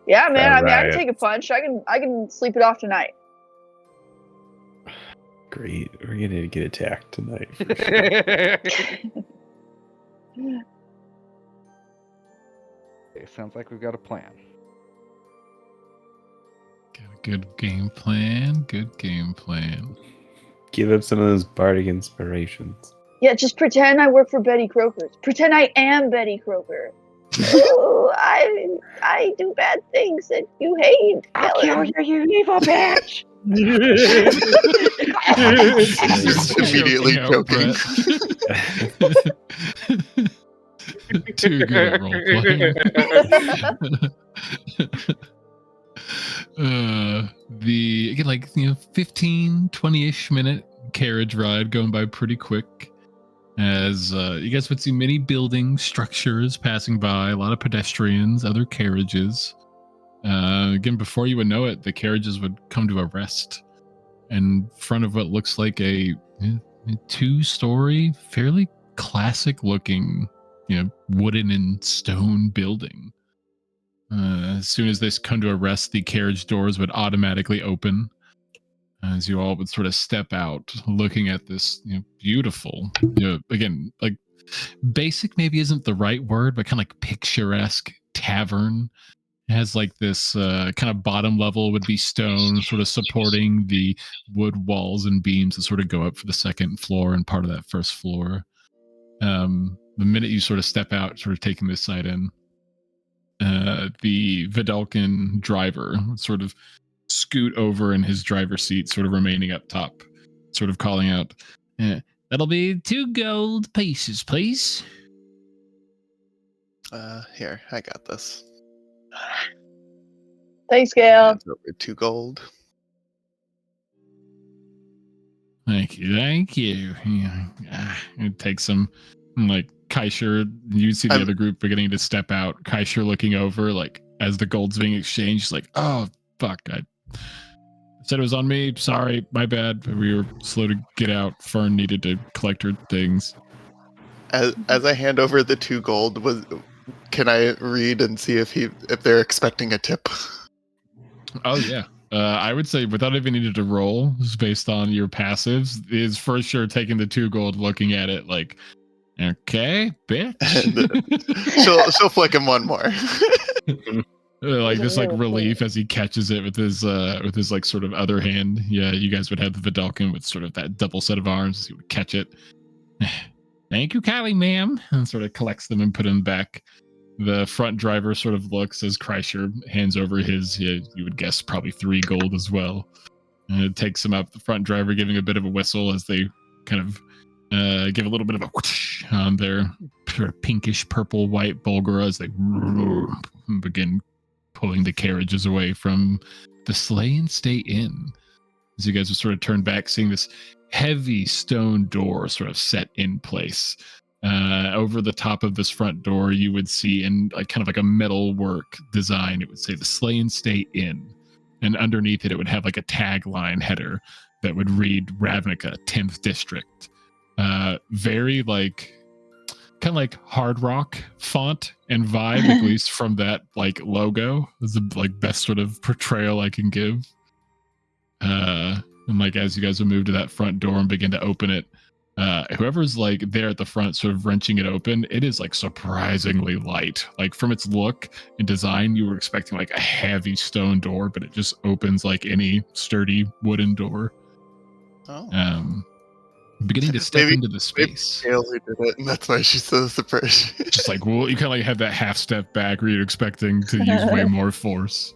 Yeah, man. I mean, I can Alright. take a punch. I can sleep it off tonight. Great. We're gonna get attacked tonight. For sure. Okay, sounds like we've got a plan. Got a good game plan. Good game plan. Give up some of those bardic inspirations. Yeah, just pretend I work for Betty Croker. Pretend I am Betty Croker. Oh, I do bad things that you hate. I'll Kellen. kill you, you evil bitch! Just immediately choking. Too good at role playing. The again, like 15, 20-ish minute carriage ride going by pretty quick. As you guys would see many buildings, structures passing by, a lot of pedestrians, other carriages. Again, before you would know it, the carriages would come to a rest in front of what looks like a 2-story, fairly classic-looking, wooden and stone building. As soon as they come to a rest, the carriage doors would automatically open as you all would sort of step out, looking at this beautiful, again, like basic maybe isn't the right word, but kind of like picturesque tavern. It has like this kind of bottom level would be stone, sort of supporting the wood walls and beams that sort of go up for the second floor and part of that first floor. The minute you sort of step out, sort of taking this side in, the Vidalcan driver would sort of scoot over in his driver's seat, sort of remaining up top, sort of calling out, "That'll be 2 gold pieces, please." Here, I got this. Thanks, Gail. Hands over 2 gold. Thank you. It takes some, like, Kaisher, you see the other group beginning to step out. Kaisher looking over, like, as the gold's being exchanged, like, "Oh, fuck, I said it was on me. Sorry, my bad. We were slow to get out. Fern needed to collect her things." As I hand over the 2 gold, can I read and see if they're expecting a tip? Oh yeah. I would say without even needing to roll, based on your passives, is for sure taking the 2 gold, looking at it like, "Okay, bitch." she'll flick him one more. Like this, like, relief as he catches it with his like sort of other hand. Yeah, you guys would have the Vidalcan with sort of that double set of arms. He would catch it. "Thank you, Callie, ma'am," and sort of collects them and put them back. The front driver sort of looks as Kreischer hands over his, you would guess, probably 3 gold as well. And it takes him up. The front driver giving a bit of a whistle as they kind of give a little bit of a whoosh on their pinkish purple white Bulgara as they begin pulling the carriages away from the Slay and Stay Inn. As you guys would sort of turn back, seeing this heavy stone door sort of set in place. Over the top of this front door, you would see in like kind of like a metal work design, it would say the Slay and Stay Inn. And underneath it, it would have like a tagline header that would read Ravnica, 10th District. Very like, kind of like hard rock font and vibe, at least from that like logo. Is the like best sort of portrayal I can give. And like as you guys will move to that front door and begin to open it, whoever's like there at the front sort of wrenching it open, it is like surprisingly light. Like from its look and design, you were expecting like a heavy stone door, but it just opens like any sturdy wooden door. Beginning to step into the space. Maybe Gail did it, and that's why she's so surprised. Just like, well, you kind of like have that half step back where you're expecting to use way more force.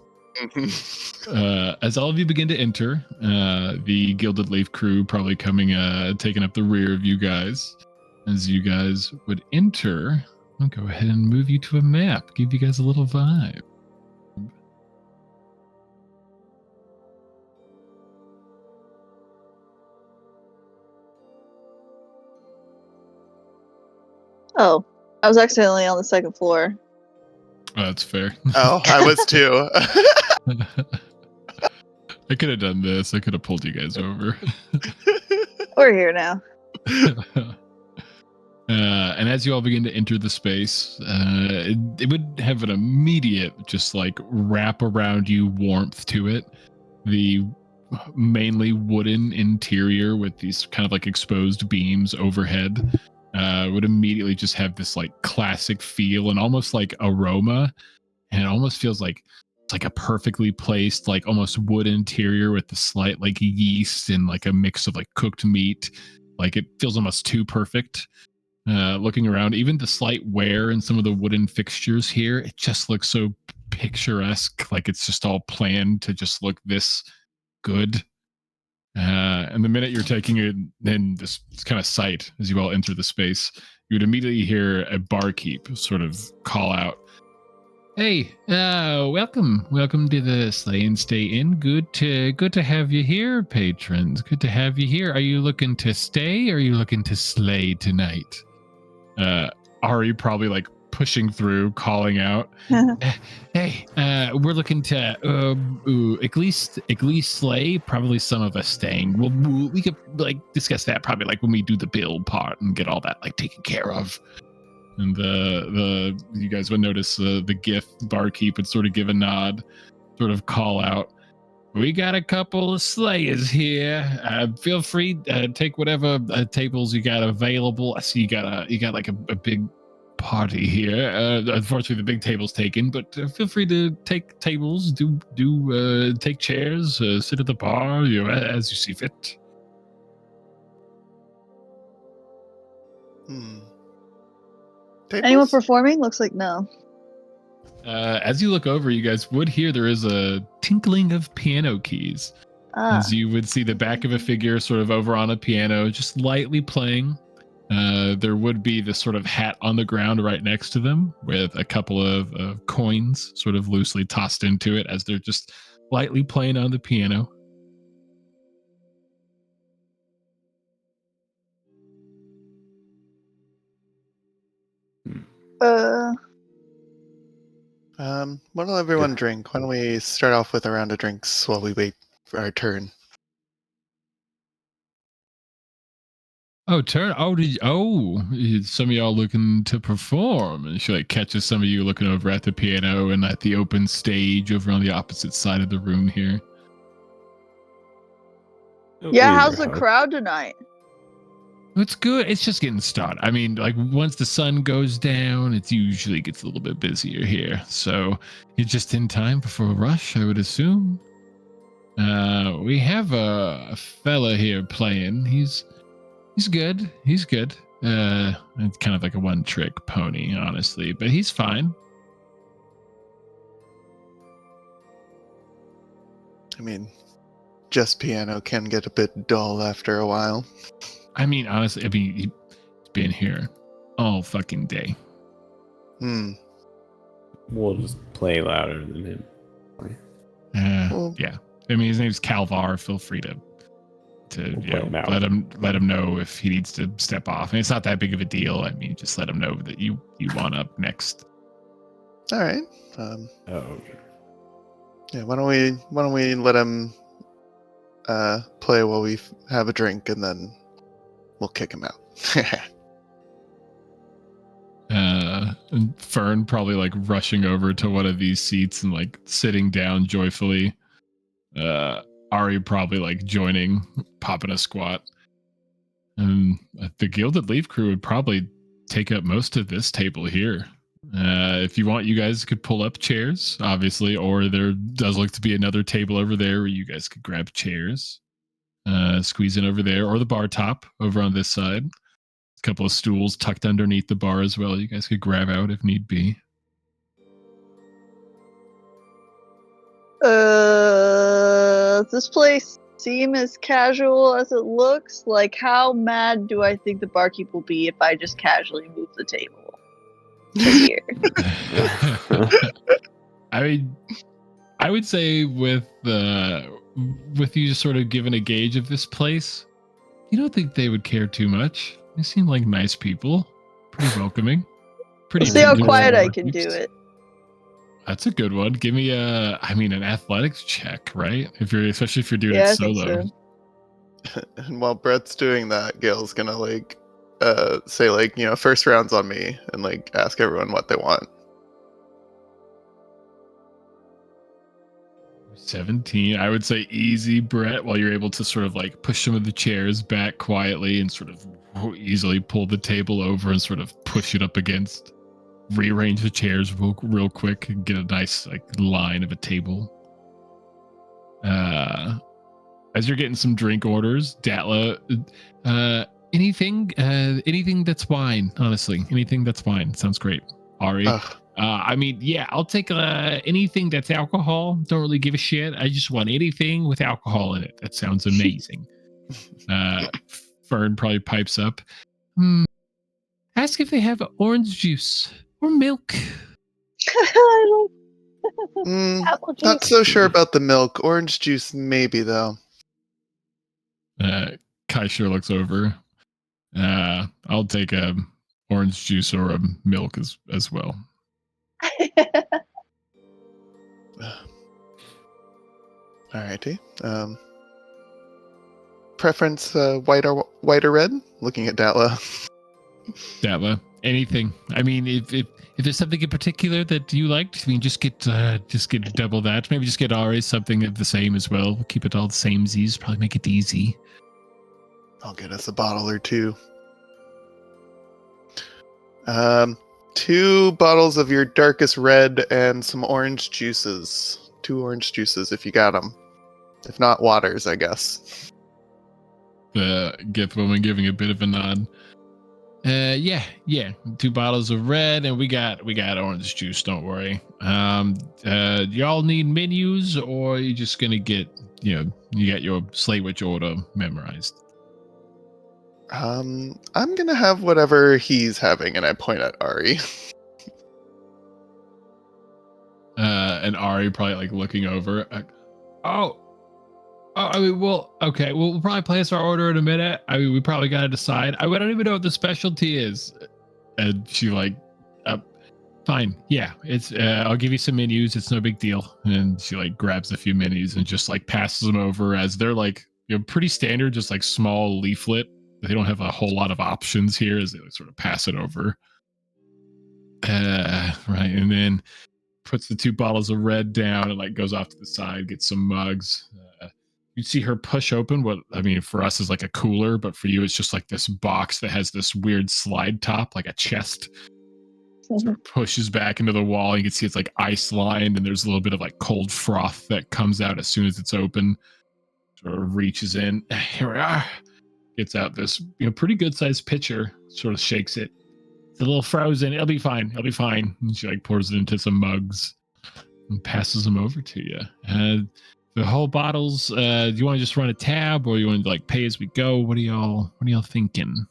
As all of you begin to enter, the Gilded Leaf crew probably coming, taking up the rear of you guys. As you guys would enter, I'll go ahead and move you to a map, give you guys a little vibe. Oh, I was accidentally on the 2nd floor. Oh, that's fair. Oh, I was too. I could have done this. I could have pulled you guys over. We're here now. And as you all begin to enter the space, it would have an immediate, just like wrap around you warmth to it. The mainly wooden interior with these kind of like exposed beams overhead would immediately just have this like classic feel and almost like aroma. And it almost feels like it's like a perfectly placed, like almost wood interior with the slight like yeast and like a mix of like cooked meat. Like it feels almost too perfect. Looking around, even the slight wear in some of the wooden fixtures here, it just looks so picturesque. Like it's just all planned to just look this good. And the minute you're taking it in this kind of sight, as you all enter the space, you would immediately hear a barkeep sort of call out, "Hey, welcome to the Slay and Stay Inn. Good to have you here, patrons. Good to have you here. Are you looking to stay or are you looking to slay tonight?" Ari probably like pushing through, calling out, "Hey, we're looking to at least slay. Probably some of us staying. We could like discuss that probably like when we do the bill part and get all that like taken care of." And you guys would notice the gift barkeep would sort of give a nod, sort of call out, "We got a couple of slayers here. Feel free take whatever tables you got available. I see you got like a big party here. Unfortunately, the big table's taken, but feel free to take tables. Do take chairs. Sit at the bar. As you see fit." Anyone Tables? performing? Looks like no. As you look over, you guys would hear there is a tinkling of piano keys. Ah. As you would see the back of a figure sort of over on a piano, just lightly playing. There would be this sort of hat on the ground right next to them with a couple of coins sort of loosely tossed into it as they're just lightly playing on the piano. What'll everyone drink? Why don't we start off with a round of drinks while we wait for our turn? Oh, some of y'all looking to perform, and she like catches some of you looking over at the piano and at the open stage over on the opposite side of the room here. Yeah, how's the crowd tonight? It's good. It's just getting started. I mean, like once the sun goes down, it usually gets a little bit busier here. So you're just in time before a rush, I would assume. We have a fella here playing. He's good. He's good. It's kind of like a one-trick pony, honestly, but he's fine. I mean, just piano can get a bit dull after a while. I mean, honestly, he's been here all fucking day. We'll just play louder than him. Yeah. I mean, his name's Calvar. Feel free to let him know if he needs to step off. And it's not that big of a deal. I mean, just let him know that you want up next. All right. Okay. Yeah. Why don't we let him play while we have a drink, and then we'll kick him out. And Fern probably like rushing over to one of these seats and like sitting down joyfully. Ari probably like joining, popping a squat. And the Gilded Leaf crew would probably take up most of this table here. If you want, you guys could pull up chairs, obviously, or there does look to be another table over there where you guys could grab chairs, squeeze in over there, or the bar top over on this side. A couple of stools tucked underneath the bar as well. You guys could grab out if need be. Does this place seem as casual as it looks? Like, how mad do I think the barkeep will be if I just casually move the table to here? I mean, I would say with you sort of given a gauge of this place, you don't think they would care too much. They seem like nice people, pretty welcoming. Pretty. See how quiet I can do it. That's a good one. Give me an athletics check, right? Especially if you're doing Yeah, it solo. I think so. And while Brett's doing that, Gail's gonna like say like, first round's on me, and like ask everyone what they want. 17. I would say easy, Brett, while you're able to sort of like push some of the chairs back quietly and sort of easily pull the table over and sort of push it up against. Rearrange the chairs real quick and get a nice like line of a table. As you're getting some drink orders, Datla, anything that's wine, honestly, anything that's wine sounds great. Ari, I'll take anything that's alcohol. Don't really give a shit. I just want anything with alcohol in it. That sounds amazing. Fern probably pipes up. Ask if they have orange juice. Or milk. Not so sure about the milk. Orange juice, maybe, though. Kai sure looks over. I'll take a orange juice or a milk as well. Alrighty. Preference white or red? Looking at Datla. Datla, anything. I mean, if there's something in particular that you liked, I mean, just get double that. Maybe just get Ari something of the same as well. We'll keep it all the same Z's. Probably make it easy. I'll get us a bottle or two. 2 bottles of your darkest red and some orange juices. 2 orange juices if you got them. If not, waters, I guess. The gift woman giving a bit of a nod. Yeah. 2 bottles of red, and we got orange juice. Don't worry. Y'all need menus, or you just gonna get, you got your Slate Witch order memorized? I'm gonna have whatever he's having, and I point at Ari. And Ari probably like looking over. I mean, well, okay. We'll probably place our order in a minute. I mean, we probably got to decide. I don't even know what the specialty is. And she like, fine. Yeah, it's. I'll give you some menus. It's no big deal. And she like grabs a few menus and just like passes them over as they're like, pretty standard, just like small leaflet. They don't have a whole lot of options here as they like sort of pass it over. Right, and then puts the 2 bottles of red down and like goes off to the side, gets some mugs. You see her push open what I mean for us is like a cooler, but for you it's just like this box that has this weird slide top, like a chest. Sort of pushes back into the wall. You can see it's like ice lined, and there's a little bit of like cold froth that comes out as soon as it's open. Sort of reaches in. Here we are. Gets out this pretty good sized pitcher. Sort of shakes it. It's a little frozen. It'll be fine. And she like pours it into some mugs and passes them over to you. The whole bottles. Do you want to just run a tab, or you want to like pay as we go? What are y'all thinking?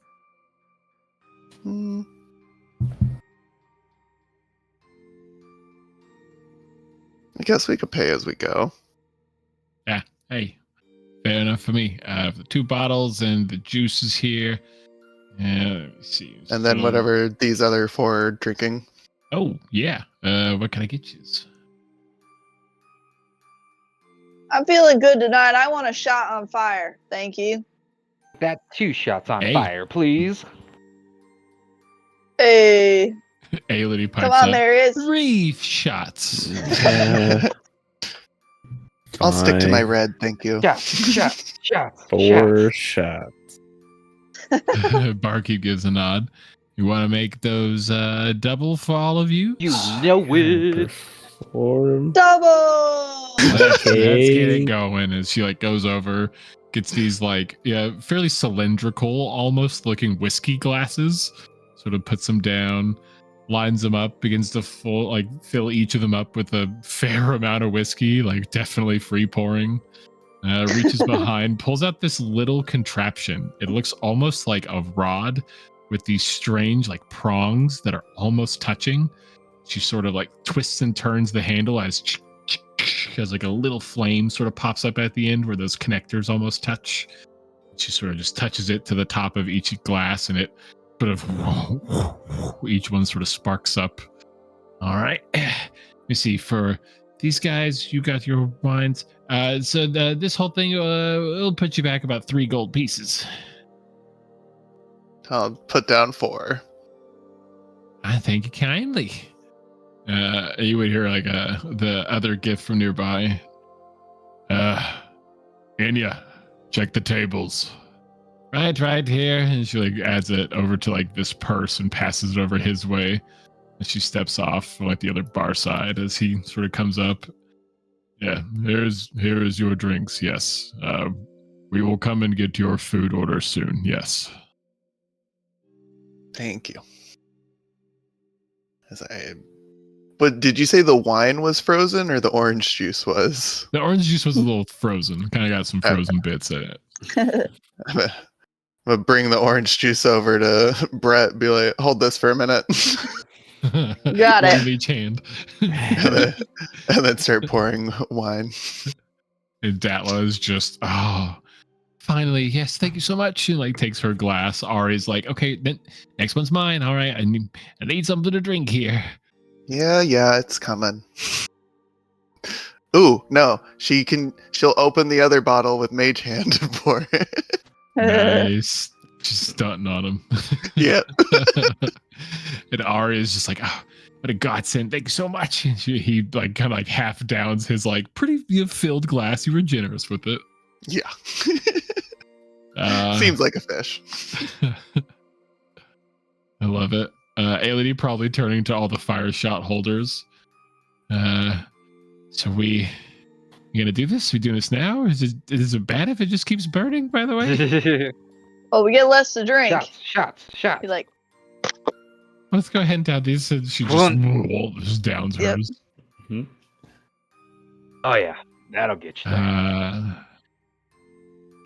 I guess we could pay as we go. Yeah. Hey, fair enough for me. The 2 bottles and the juice is here. Let me see. And then whatever these other 4 are drinking. Oh yeah. What can I get you? I'm feeling good tonight. I want a shot on fire. Thank you. That 2 shots on fire, please. Hey. Aelity pipes Come on, up. there is. 3 shots. I'll stick to my red, thank you. Shots. 4 shots. Barkeep gives a nod. You want to make those double for all of you? You know it. Perform. Double. Let's get it going. As she like goes over, gets these like fairly cylindrical, almost looking whiskey glasses. Sort of puts them down, lines them up, begins to fill each of them up with a fair amount of whiskey, like definitely free pouring. Reaches behind, pulls out this little contraption. It looks almost like a rod with these strange like prongs that are almost touching. She sort of like twists and turns the handle as like a little flame sort of pops up at the end where those connectors almost touch. She sort of just touches it to the top of each glass, and it sort of each one sort of sparks up. All right. Let me see. For these guys, you got your wines. So this whole thing it'll put you back about 3 gold pieces. I'll put down 4. I thank you kindly. You would hear like the other gift from nearby. Anya, check the tables. Right here. And she like adds it over to like this purse and passes it over his way. And she steps off from like the other bar side as he sort of comes up. Yeah, here is your drinks. Yes. We will come and get your food order soon. Yes. Thank you. But did you say the wine was frozen or the orange juice was? The orange juice was a little frozen. Kind of got some frozen bits in it. I'm gonna bring the orange juice over to Brett. Be like, hold this for a minute. Got it. One in each hand. and then start pouring wine. And Datla is just, finally, yes, thank you so much. She like takes her glass. Ari's like, okay, then next one's mine. All right, I need something to drink here. Yeah, it's coming. Ooh, no, she'll open the other bottle with Mage Hand and pour it. Nice. She's stunting on him. Yep. And Ari is just like, oh, what a godsend. Thank you so much. And he like kind of like half downs his like pretty filled glass. You were generous with it. Yeah. Seems like a fish. I love it. Aelity probably turning to all the fire shot holders. So you gonna do this? We doing this now? Is it bad if it just keeps burning, by the way? Oh, we get less to drink. Shots. He like let's go ahead and down these. And she just downs Yep. hers. Hmm? Oh yeah, that'll get you there.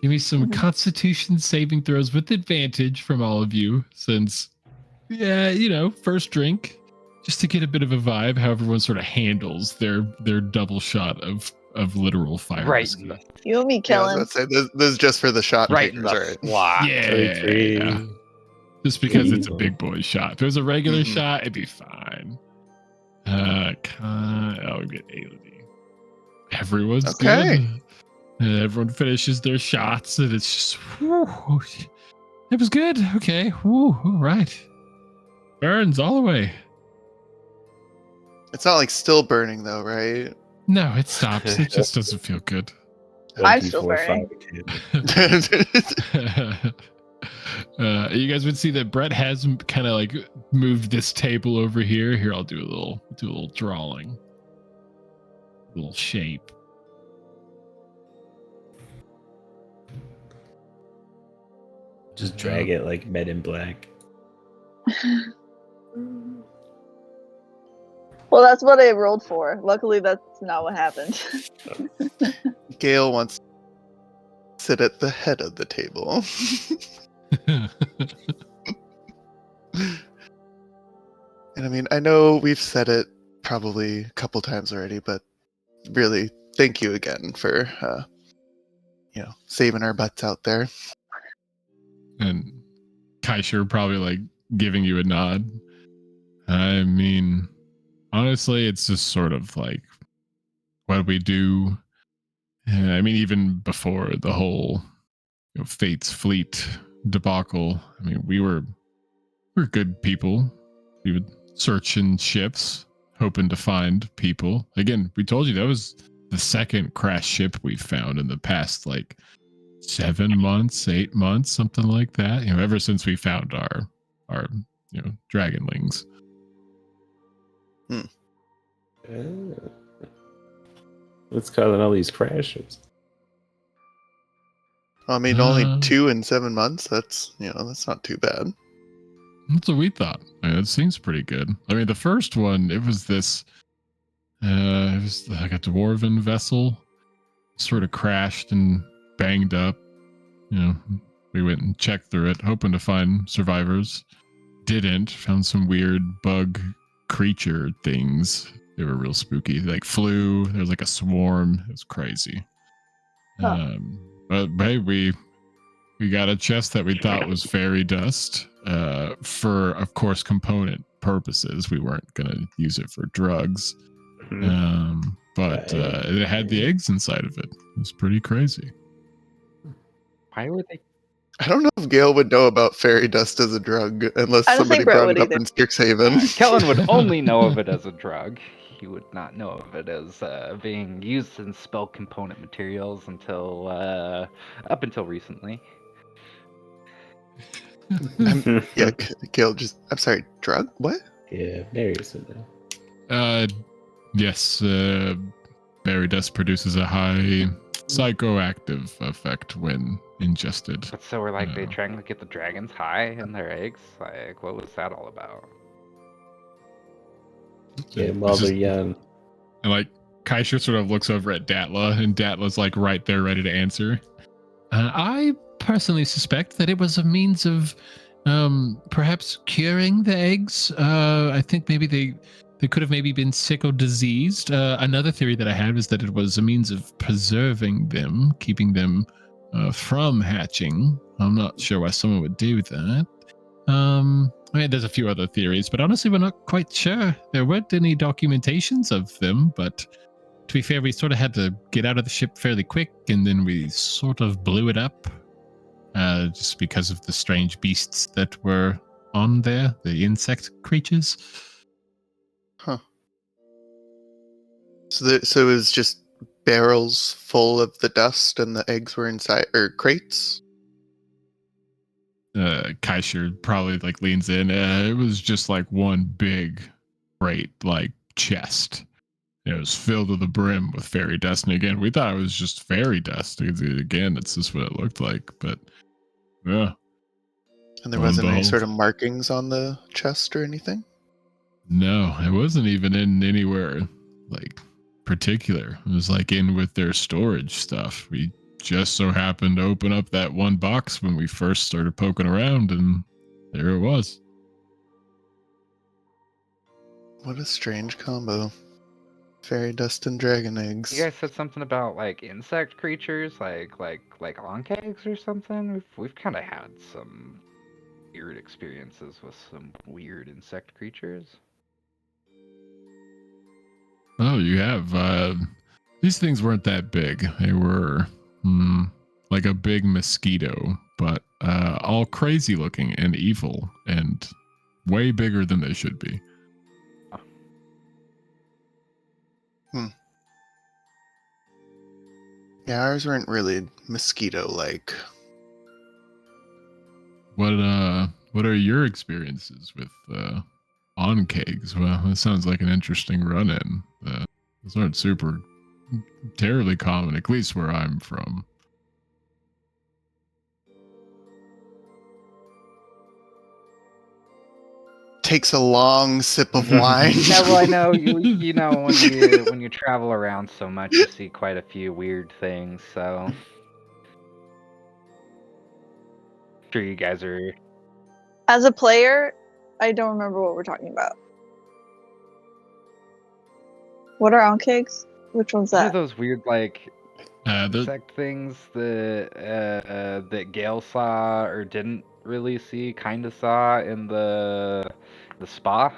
Give me some Mhm. Constitution saving throws with advantage from all of you, since, first drink, just to get a bit of a vibe how everyone sort of handles their double shot of literal fire Right. whiskey. You and me, Yeah, I was Kellen. about to say this is just for the shot Right in takers, the right? slot. Yeah. Just because it's a Ooh. big boy shot. If it was a regular Mhm. shot, it'd be fine. I'll get Ailey. Everyone's Okay. good. Everyone finishes their shots, and it's just, whew, it was good. Okay, whew, all right. Burns all the way. It's not like still burning though, right? No, it stops. It just doesn't feel good. I'm still burning. You guys would see that Brett has kind of like moved this table over here. Here, I'll do a little drawing, a little shape. Just drag it like Men in Black. Well, that's what I rolled for. Luckily, that's not what happened. Gale wants to sit at the head of the table. And I mean, I know we've said it probably a couple times already, but really, thank you again for, saving our butts out there. And Kaisher probably like giving you a nod. I mean, honestly, it's just sort of like what we do. I mean, even before the whole Fate's Fleet debacle, I mean, we're good people. We would search in ships, hoping to find people. Again, we told you that was the second crash ship we found in the past, like 7 months, 8 months, something like that. Ever since we found our dragonlings. What's causing all these crashes? I mean, only 2 in 7 months. That's not too bad. That's what we thought. It seems pretty good. I mean, the first one, it was this. It was like a dwarven vessel, sort of crashed and banged up. We went and checked through it, hoping to find survivors. Didn't. Found some weird bug creature things. They were real spooky. Like flew. There was like a swarm. It was crazy. Huh. But hey, we got a chest that we thought was fairy dust. For of course component purposes. We weren't gonna use it for drugs. But it had the eggs inside of it. It was pretty crazy. Why would they? I don't know if Gale would know about fairy dust as a drug unless I don't somebody think Brett brought would it up either. in Strixhaven. Kellen would only know of it as a drug. He would not know of it as being used in spell component materials until up until recently. Yeah, Gale I'm sorry, drug? What? Yeah, Mary said that. Yes, berry dust produces a high psychoactive effect when ingested. But so we're like they trying to get the dragons high in their eggs. Like, what was that all about? Yeah, while they're young. And like Kaisha sort of looks over at Datla, and Datla's like right there, ready to answer. I personally suspect that it was a means of perhaps curing the eggs. I think maybe they could have maybe been sick or diseased. Another theory that I had was that it was a means of preserving them, keeping them from hatching. I'm not sure why someone would do that. I mean, there's a few other theories, but honestly, we're not quite sure. There weren't any documentations of them, but to be fair, we sort of had to get out of the ship fairly quick, and then we sort of blew it up just because of the strange beasts that were on there, the insect creatures. Huh. So it was just barrels full of the dust and the eggs were inside, or crates? Kaisher probably like leans in. It was just like one big crate, like chest. It was filled to the brim with fairy dust. And again, we thought it was just fairy dust. Again, it's just what it looked like. But yeah. And there Lo and wasn't any behold. sort of markings on the chest or anything? No, it wasn't even in anywhere like particular. It was like in with their storage stuff. We just so happened to open up that one box when we first started poking around, and there it was. What a strange combo. Fairy dust and dragon eggs. You guys said something about like insect creatures, like onkegs or something. We've kind of had some weird experiences with some weird insect creatures. Oh, you have. These things weren't that big. They were like a big mosquito, but all crazy looking and evil and way bigger than they should be. Yeah, ours weren't really mosquito-like. What are your experiences with on kegs? Well, that sounds like an interesting run-in. Those aren't super terribly common, at least where I'm from. Takes a long sip of wine. Yeah, well, I know you know when you travel around so much, you see quite a few weird things. So, sure, you guys are. As a player, I don't remember what we're talking about. What are onkegs? Which one's These are that? those weird like The insect things that Gale saw or didn't really see, kind of saw in the spa.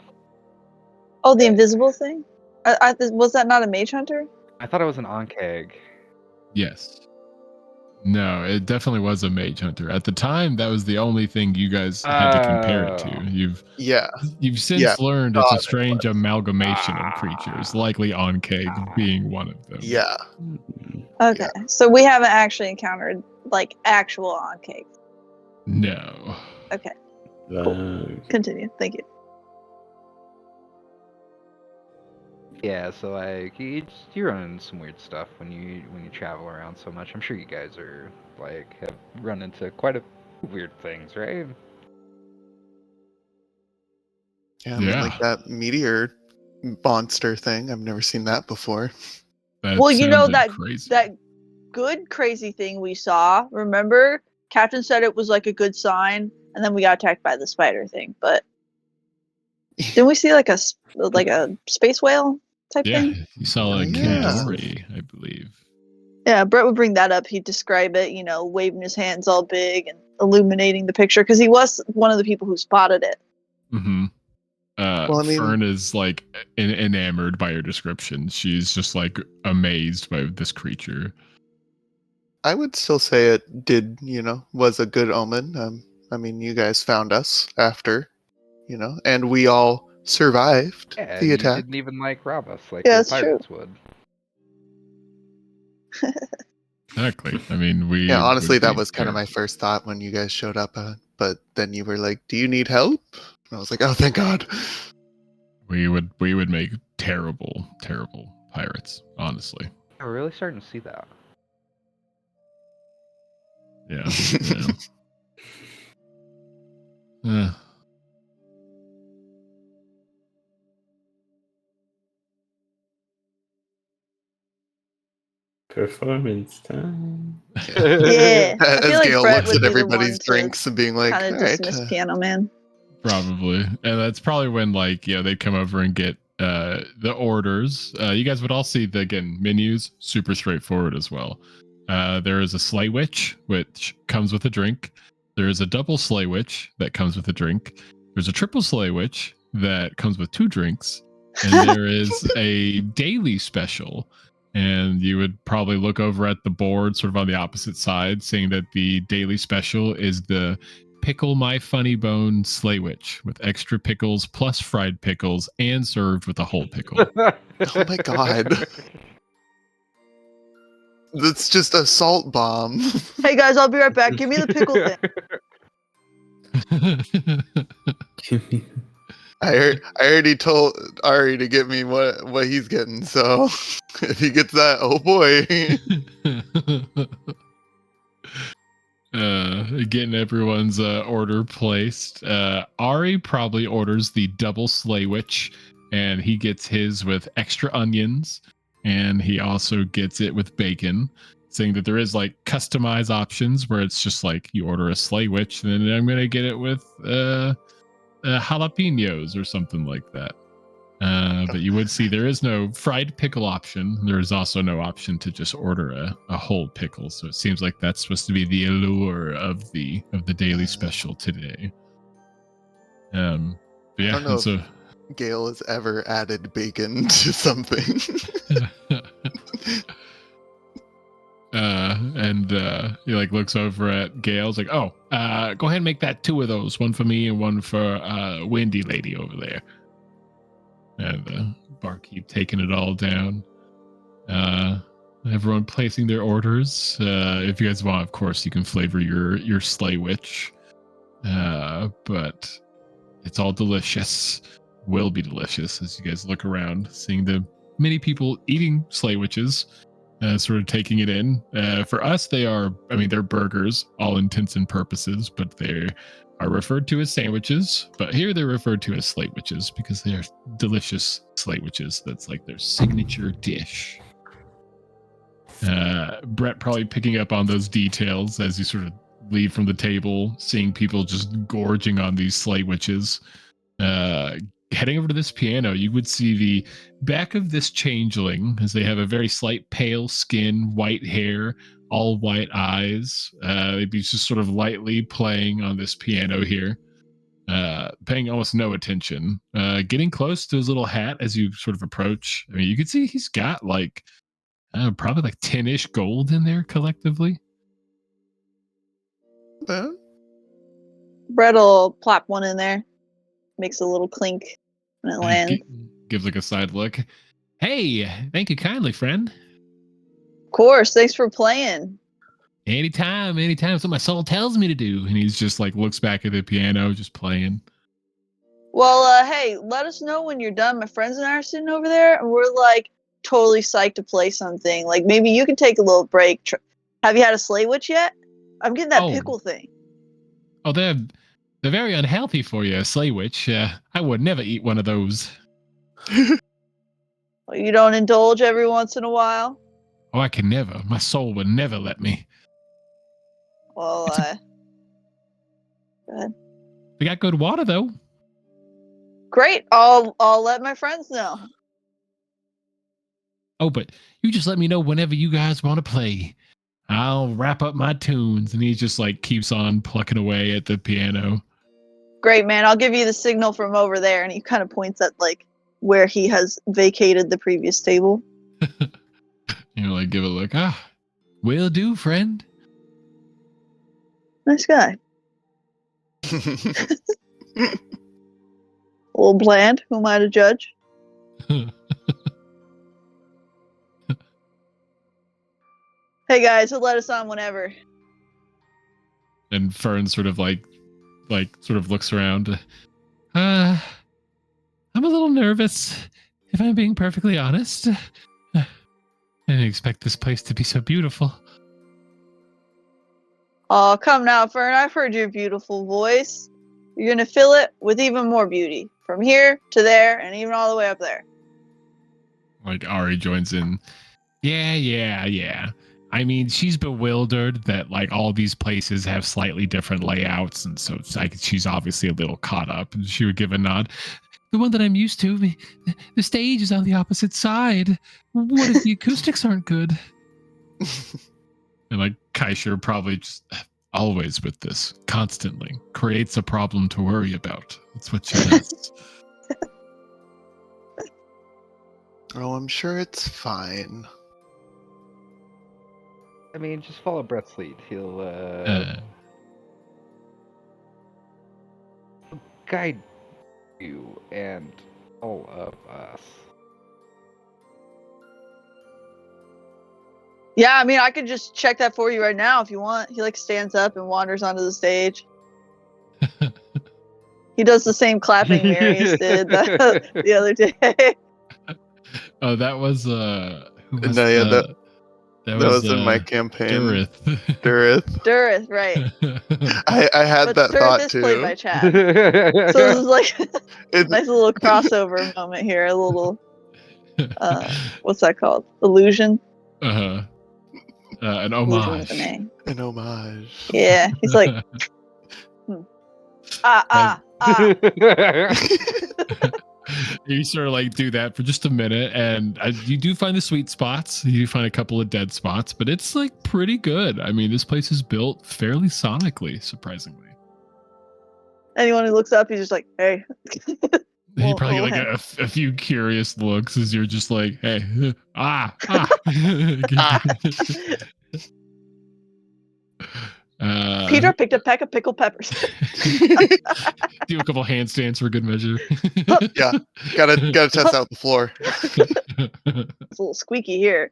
Oh, the invisible thing? Was that not a mage hunter? I thought it was an onkeg. Yes. No, it definitely was a mage hunter. At the time, that was the only thing you guys had to compare it to. Oh. Yeah. You've since Yeah, learned it's a thought it strange was. amalgamation of creatures, likely Onkeg being one of them. Yeah. Okay, so we haven't actually encountered like actual onkegs. No. Okay, Uh, continue. Thank you. Yeah, so like you run into some weird stuff when you travel around so much. I'm sure you guys are like have run into quite a few weird things, right? Yeah, I mean, like Yeah. that meteor monster thing. I've never seen that before. That Well, you know sounded crazy. that good crazy thing we saw. Remember, Captain said it was like a good sign, and then we got attacked by the spider thing. But didn't we see like a space whale type Yeah, thing? you saw Oh, like yeah. Kindori, I believe. Yeah, Brett would bring that up. He'd describe it, waving his hands all big and illuminating the picture because he was one of the people who spotted it. Mm-hmm. Well, I mean, Fern is like enamored by her description. She's just like amazed by this creature. I would still say it did, was a good omen. I mean, you guys found us after, and we all survived Yeah, the you attack. didn't even like rob us like Yeah, the that's true. pirates would. Exactly. I mean, we. Yeah, honestly, would that be was kind of my terrified. first thought when you guys showed up. But then you were like, "Do you need help?" And I was like, "Oh, thank God." We would make terrible pirates. Honestly. Yeah, we're really starting to see that. Yeah. Yeah. performance time. Yeah, I feel As like Gail Brett looks would at be the everybody's one to drinks and being like, kind "All of right, dismiss Piano Man. Probably. And that's probably when like, they come over and get the orders. You guys would all see the menus, super straightforward as well. There is a sleigh witch, which comes with a drink. There is a double sleigh witch that comes with a drink. There's a triple sleigh witch that comes with 2 drinks. And there is a daily special. And you would probably look over at the board, sort of on the opposite side, saying that the daily special is the Pickle My Funny Bone Sleigh Witch with extra pickles plus fried pickles and served with a whole pickle. oh my God, that's just a salt bomb." Hey guys, I'll be right back. Give me the pickle thing. I already told Ari to get me what he's getting. So if he gets that, oh boy. Getting everyone's order placed. Ari probably orders the double Slay Witch, and he gets his with extra onions, and he also gets it with bacon, saying that there is like customized options where it's just like you order a Slay Witch, and then I'm gonna get it with jalapenos or something like that. But you would see there is no fried pickle option. There is also no option to just order a whole pickle. So it seems like that's supposed to be the allure of the daily special today. But yeah, I don't know and so if Gale has ever added bacon to something. he like looks over at Gale's like, oh, go ahead and make that 2 of those, one for me and one for Wendy lady over there. And barkeep taking it all down. Everyone placing their orders. If you guys want, of course, you can flavor your Slay Witch. But it's all delicious. Will be delicious as you guys look around, seeing the many people eating Slay Witches, sort of taking it in. For us, they're burgers, all intents and purposes, but they are referred to as sandwiches. But here they're referred to as Slay Witches because they're delicious Slay Witches. That's like their signature dish. Brett probably picking up on those details as you sort of leave from the table, seeing people just gorging on these Slay Witches. Heading over to this piano, you would see the back of this changeling as they have a very slight pale skin, white hair, all white eyes. They'd be just sort of lightly playing on this piano here, paying almost no attention. Getting close to his little hat as you sort of approach. I mean, you can see he's got like probably like 10-ish gold in there collectively. Brett will plop one in there. Makes a little clink when it lands. Gives like a side look. Hey, thank you kindly, friend. Of course, thanks for playing. Anytime. It's what my soul tells me to do. And he's just like looks back at the piano, just playing. Well, hey, let us know when you're done. My friends and I are sitting over there, and we're like totally psyched to play something. Like maybe you can take a little break. Have you had a Slay Witch yet? I'm getting that pickle thing. Oh, they're very unhealthy for you, Slay Witch. I would never eat one of those. Well, you don't indulge every once in a while? Oh, I can never. My soul would never let me. Well, go ahead. We got good water, though. Great. I'll let my friends know. Oh, but you just let me know whenever you guys want to play. I'll wrap up my tunes. And he just like keeps on plucking away at the piano. Great, man. I'll give you the signal from over there. And he kind of points at like where he has vacated the previous table. Like give a look. Will do, friend. Nice guy. A little bland. Who am I to judge? Hey guys, he'll let us on whenever. And Fern sort of looks around. I'm a little nervous, if I'm being perfectly honest. I didn't expect this place to be so beautiful. Oh, come now, Fern. I've heard your beautiful voice. You're gonna fill it with even more beauty. From here to there, and even all the way up there. Like Ari joins in. Yeah. I mean, she's bewildered that like all these places have slightly different layouts, and so it's like she's obviously a little caught up. And she would give a nod. The one that I'm used to, the stage is on the opposite side. What if the acoustics aren't good? And like Kaisher probably just always with this, constantly creates a problem to worry about. That's what she does. Oh, I'm sure it's fine. I mean, just follow Brett's lead. He'll guide you and all of us. Yeah, I mean, I could just check that for you right now if you want. He like stands up and wanders onto the stage. He does the same clapping Marius did the other day. Oh, that was who was No, yeah, That was in my campaign. Durith. Durith, right? I had But that Durith thought is played too. by Chad, so this is like It- nice little crossover moment here. A little, what's that called? Illusion. An Illusion with an homage. A. An homage. Yeah, he's like, ah. You sort of like do that for just a minute, and you do find the sweet spots. You do find a couple of dead spots, but it's like pretty good. I mean, this place is built fairly sonically, surprisingly. Anyone who looks up, he's just like, hey. You probably Well, get like a few curious looks as you're just like, hey, ah. Peter picked a peck of pickled peppers. Do a couple handstands for good measure. Yeah, gotta test out the floor. It's a little squeaky here.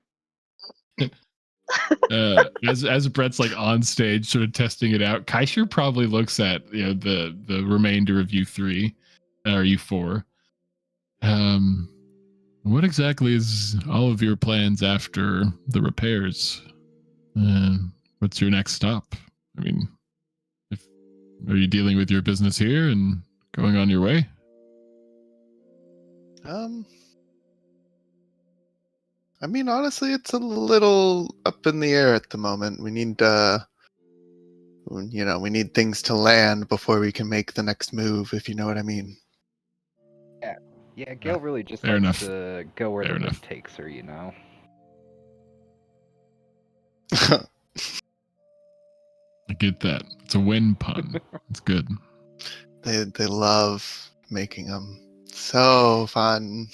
As Brett's like on stage, sort of testing it out, Kaisher probably looks at the remainder of U3 or U4. What exactly is all of your plans after the repairs? What's your next stop? I mean, are you dealing with your business here and going on your way? I mean, honestly, it's a little up in the air at the moment. We need, we need things to land before we can make the next move, if you know what I mean. Yeah, Gail really just Fair likes enough. to go where Fair the wind enough. takes her, you know? I get that. It's a win pun. It's good. They love making them so fun.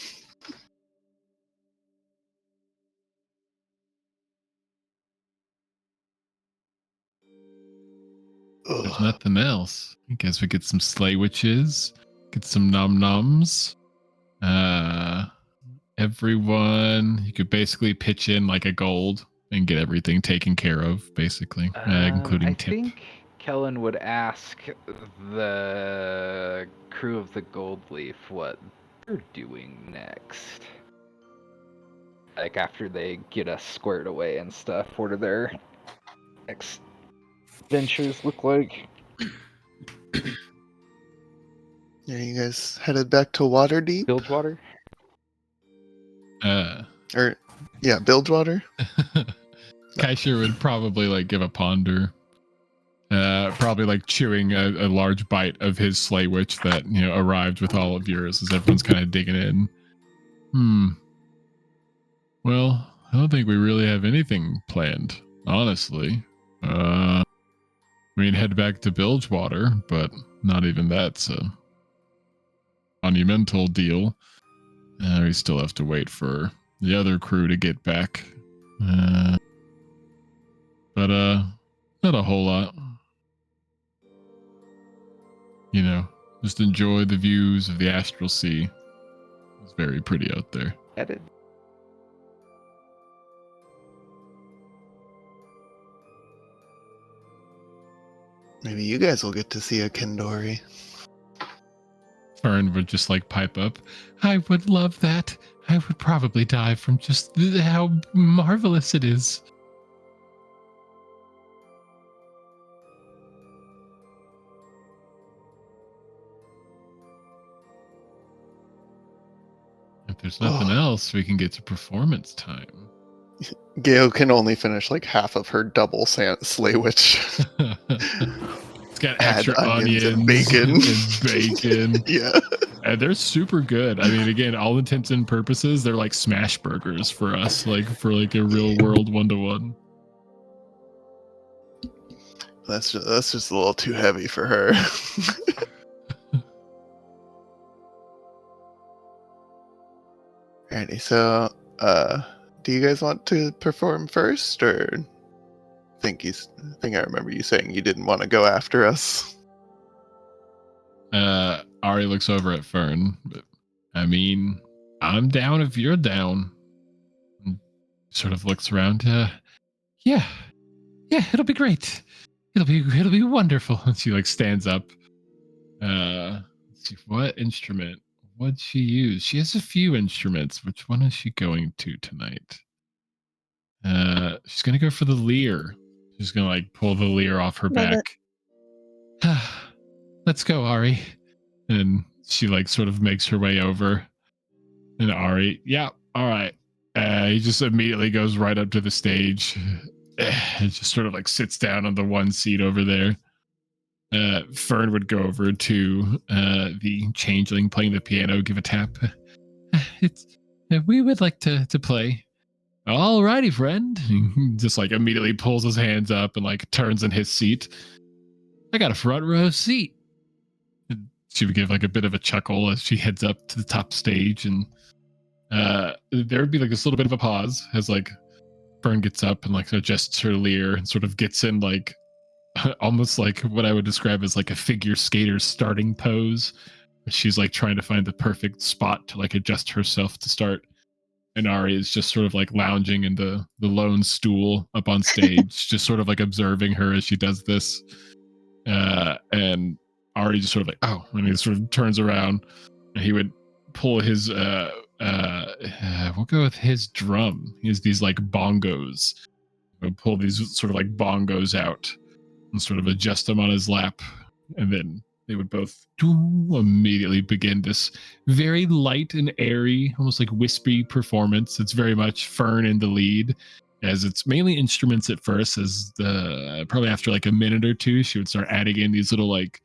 There's nothing else. I guess we get some sleigh witches, get some nom noms. Everyone, you could basically pitch in like a gold and get everything taken care of, basically, including I tip. think Kellen would ask the crew of the Gold Leaf what they're doing next. Like after they get us squared away and stuff, what do their next ventures look like? Are you guys headed back to Waterdeep? Bilgewater? Bilgewater? Kaisher would probably like give a ponder. Probably like chewing a large bite of his sleigh witch that arrived with all of yours as everyone's kind of digging in. Well, I don't think we really have anything planned, honestly. I mean, head back to Bilgewater, but not even that's a monumental deal. We still have to wait for the other crew to get back. But not a whole lot. Just enjoy the views of the Astral Sea. It's very pretty out there. Edit. Maybe you guys will get to see a Kendori. Fern would just like pipe up. I would love that. I would probably die from just how marvelous it is. If there's nothing else, we can get to performance time. Gail can only finish like half of her double sleigh witch. It's got Add extra onions and bacon. And bacon. Yeah. And they're super good. I mean, again, all intents and purposes, they're like smash burgers for us, like for like a real world 1-to-1. That's just a little too heavy for her. Alrighty, so do you guys want to perform first, or I think I remember you saying you didn't want to go after us. Ari looks over at Fern. But, I mean, I'm down if you're down. And sort of looks around. Yeah, it'll be great. It'll be wonderful. And she like stands up. Let's see, what instrument? What'd she use? She has a few instruments. Which one is she going to tonight? she's gonna go for the lyre. She's gonna like pull the lyre off her Love back. Let's go, Ari. And she like sort of makes her way over. And Ari, yeah, all right. He just immediately goes right up to the stage and just sort of like sits down on the one seat over there. Fern would go over to the changeling playing the piano, give a tap. We would like to play. Alrighty, friend. Just like immediately pulls his hands up and like turns in his seat. I got a front row seat. And she would give like a bit of a chuckle as she heads up to the top stage, and there would be like this little bit of a pause as like Fern gets up and like adjusts her lyre and sort of gets in like almost like what I would describe as like a figure skater starting pose. She's like trying to find the perfect spot to like adjust herself to start. And Ari is just sort of like lounging in the lone stool up on stage, just sort of like observing her as she does this. And Ari just sort of like, oh, and he sort of turns around and he would pull his, we'll go with his drum. He has these like bongos. He'll pull these sort of like bongos out and sort of adjust them on his lap. And then they would both immediately begin this very light and airy, almost like wispy performance. It's very much Fern in the lead, as it's mainly instruments at first. As probably after like a minute or two, she would start adding in these little like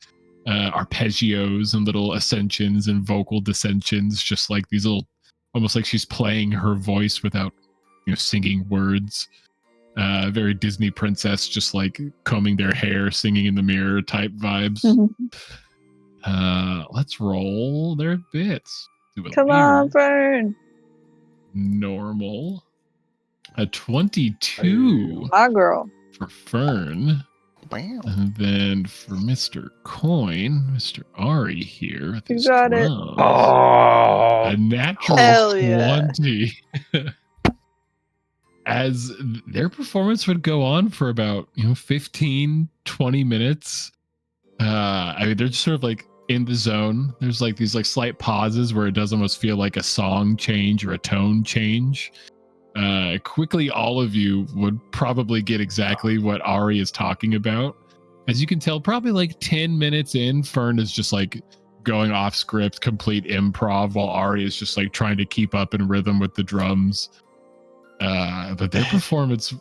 arpeggios and little ascensions and vocal dissensions, just like these little, almost like she's playing her voice without, singing words. Very Disney princess, just like combing their hair, singing in the mirror type vibes. Let's roll their bits. Come on, Fern. Normal. A 22 My girl. for Fern. Wow. And then for Mr. Coin, Mr. Ari here. You got it. Oh, A natural Hell yeah. 20. As their performance would go on for about 15 20 minutes. I mean, they're just sort of like in the zone. There's like these like slight pauses where it does almost feel like a song change or a tone change. Quickly, all of you would probably get exactly what Ari is talking about. As you can tell, probably like 10 minutes in, Fern is just like going off script, complete improv, while Ari is just like trying to keep up in rhythm with the drums. But their performance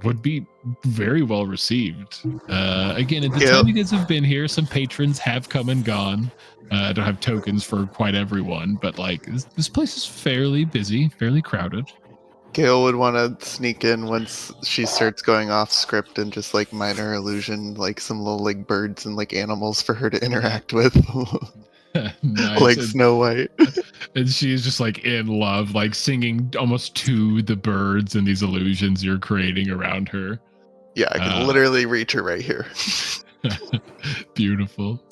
would be very well received. Again, at the time you guys have been here, some patrons have come and gone. I don't have tokens for quite everyone, but like this place is fairly busy, fairly crowded. Gail would want to sneak in once she starts going off script and just like minor illusion, like some little like birds and like animals for her to interact with. Nice. Like Snow White. And she's just like in love, like singing almost to the birds and these illusions you're creating around her. Yeah, I can literally reach her right here. Beautiful.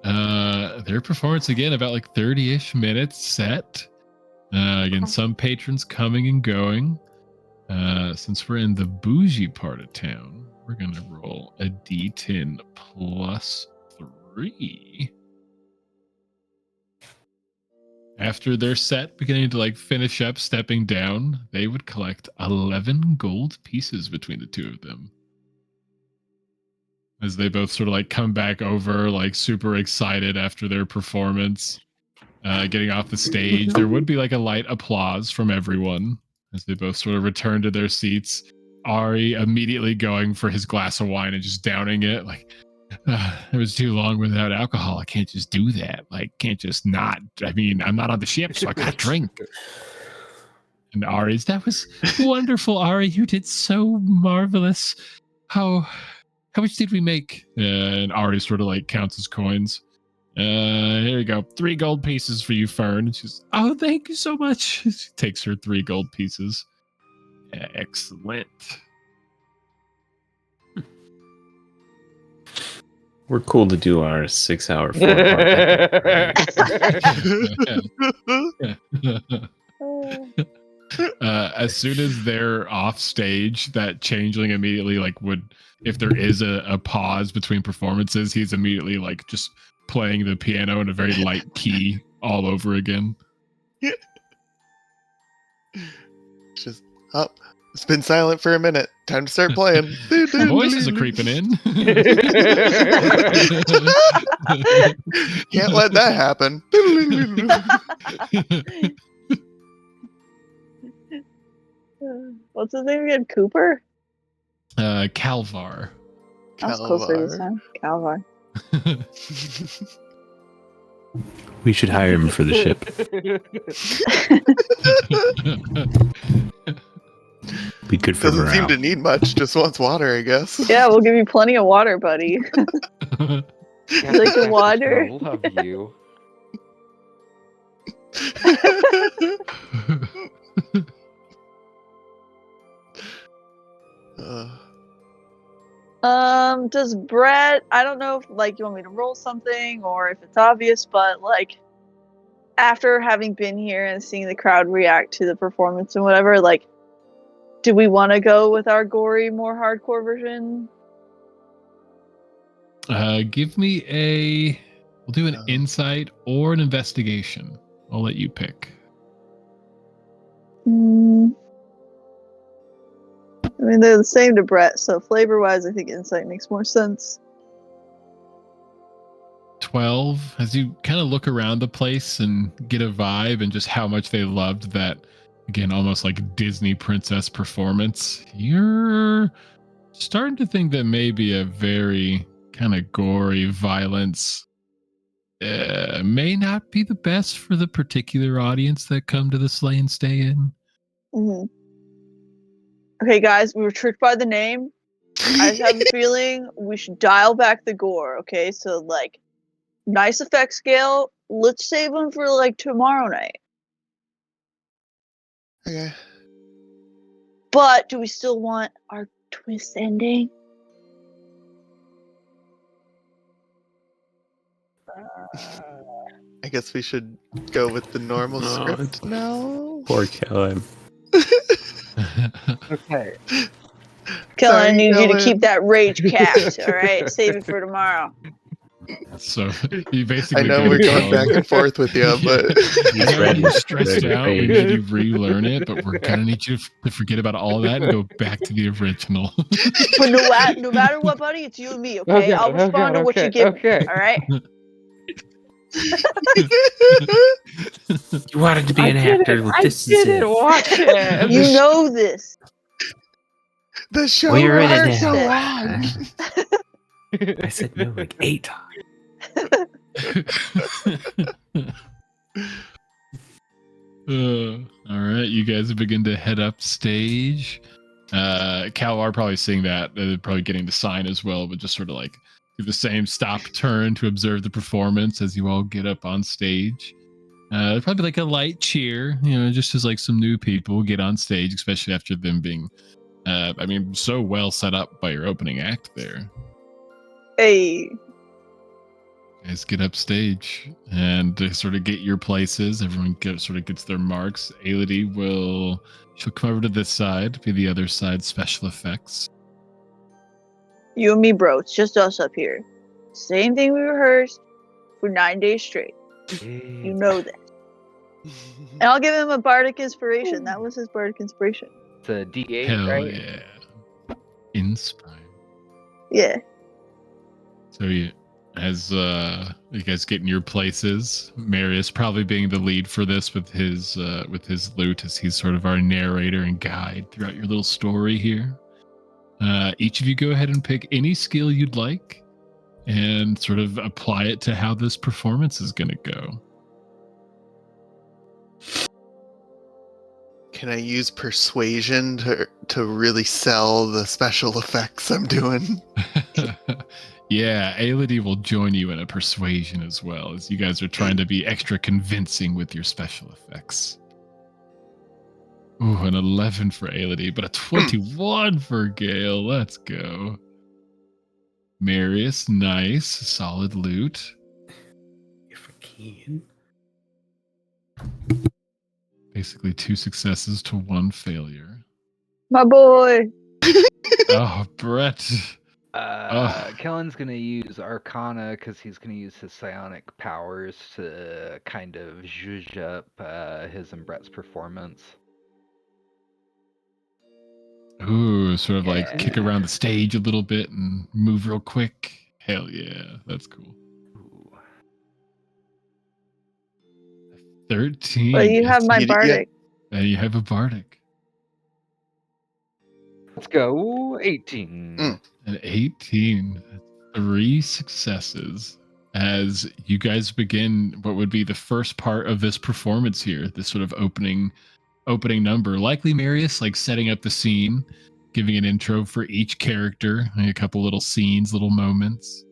Their performance again about like 30-ish minutes set. Again, some patrons coming and going. Since we're in the bougie part of town, we're gonna roll a D10 plus 3. After their set beginning to like finish up, stepping down, they would collect 11 gold pieces between the two of them. As they both sort of like come back over, like super excited after their performance, getting off the stage. There would be like a light applause from everyone as they both sort of return to their seats. Ari immediately going for his glass of wine and just downing it, like, it was too long without alcohol. I can't just do that. Like, can't just not. I mean, I'm not on the ship, so I gotta drink. And Ari's, that was wonderful, Ari. You did so marvelous. How much did we make? And Ari sort of like counts his coins. Here you go. 3 gold pieces for you, Fern. And she's, oh, thank you so much. She takes her 3 gold pieces. Excellent. we're cool to do our 6-hour 4-part. As soon as they're off stage, that changeling immediately like would, if there is a pause between performances, he's immediately like just playing the piano in a very light key all over again. Just up, It's been silent for a minute. Time to start playing. Voices are creeping in. Can't let that happen. What's his name again? Cooper? Calvar. I was closer this time. Calvar. We should hire him for the ship. Be good for Doesn't seem morale. to need much. Just wants water, I guess. Yeah, we'll give you plenty of water, buddy. Yeah, like the water. I love you. Does Brett, I don't know if like you want me to roll something or if it's obvious, but like after having been here and seeing the crowd react to the performance and whatever, like do we want to go with our gory, more hardcore version? Give me we'll do an insight or an investigation. I'll let you pick. I mean, they're the same to Brett, so flavor-wise, I think insight makes more sense. 12. As you kind of look around the place and get a vibe and just how much they loved that, again, almost like Disney princess performance, you're starting to think that maybe a very kind of gory violence may not be the best for the particular audience that come to the Slay and Stay In. Mm-hmm. Okay, guys, we were tricked by the name. I just have a feeling we should dial back the gore, okay? So, like, nice effect scale, let's save them for, like, tomorrow night. Okay. But do we still want our twist ending? I guess we should go with the normal script now. Poor Kellen. Okay. Kellen, I Sorry, need you to Kellen. keep that rage capped, alright? Save it for tomorrow. So you basically I know gonna we're tell going back him- and forth with you, but I know ready. you're stressed Ready. out. We made you relearn it, but we're gonna need you to forget about all that and go back to the original. But no matter what, buddy, it's you and me, okay? Okay, I'll respond to what you give me, okay. alright? You wanted to be an actor. Well, this is it. watch it. You know this. the show Well, you're in it was so now. wrong. I said no like 8 times. All right, you guys begin to head up stage. Calvar probably seeing that, probably getting the sign as well, but just sort of like do the same stop turn to observe the performance as you all get up on stage. Probably like a light cheer, just as like some new people get on stage, especially after them being, so well set up by your opening act there. Hey. Guys get up stage and sort of get your places. Everyone gets their marks. Aelity she'll come over to this side, be the other side special effects. You and me, bro. It's just us up here. Same thing we rehearsed for 9 days straight. You know that. And I'll give him a bardic inspiration. That was his bardic inspiration. It's a D8, Hell right? yeah. Inspire. Yeah. So as you guys get in your places, Marius probably being the lead for this with his lute, as he's sort of our narrator and guide throughout your little story here. Each of you go ahead and pick any skill you'd like and sort of apply it to how this performance is going to go. Can I use persuasion to really sell the special effects I'm doing? Yeah, Aelity will join you in a persuasion as well, as you guys are trying to be extra convincing with your special effects. Ooh, an 11 for Aelity, but a 21 for Gale. Let's go. Marius, nice. Solid loot. If I can. Basically 2 successes to 1 failure. My boy. Oh, Brett. Kellen's gonna use Arcana because he's gonna use his psionic powers to kind of zhuzh up his and Brett's performance. Ooh, sort of like kick around the stage a little bit and move real quick. Hell yeah, that's cool. Ooh. 13. But you have my Yeah. bardic. And you have a bardic. Let's go. 18. An 18. 3 successes as you guys begin what would be the first part of this performance here. This sort of opening number. Likely Marius, like setting up the scene, giving an intro for each character, like a couple little scenes, little moments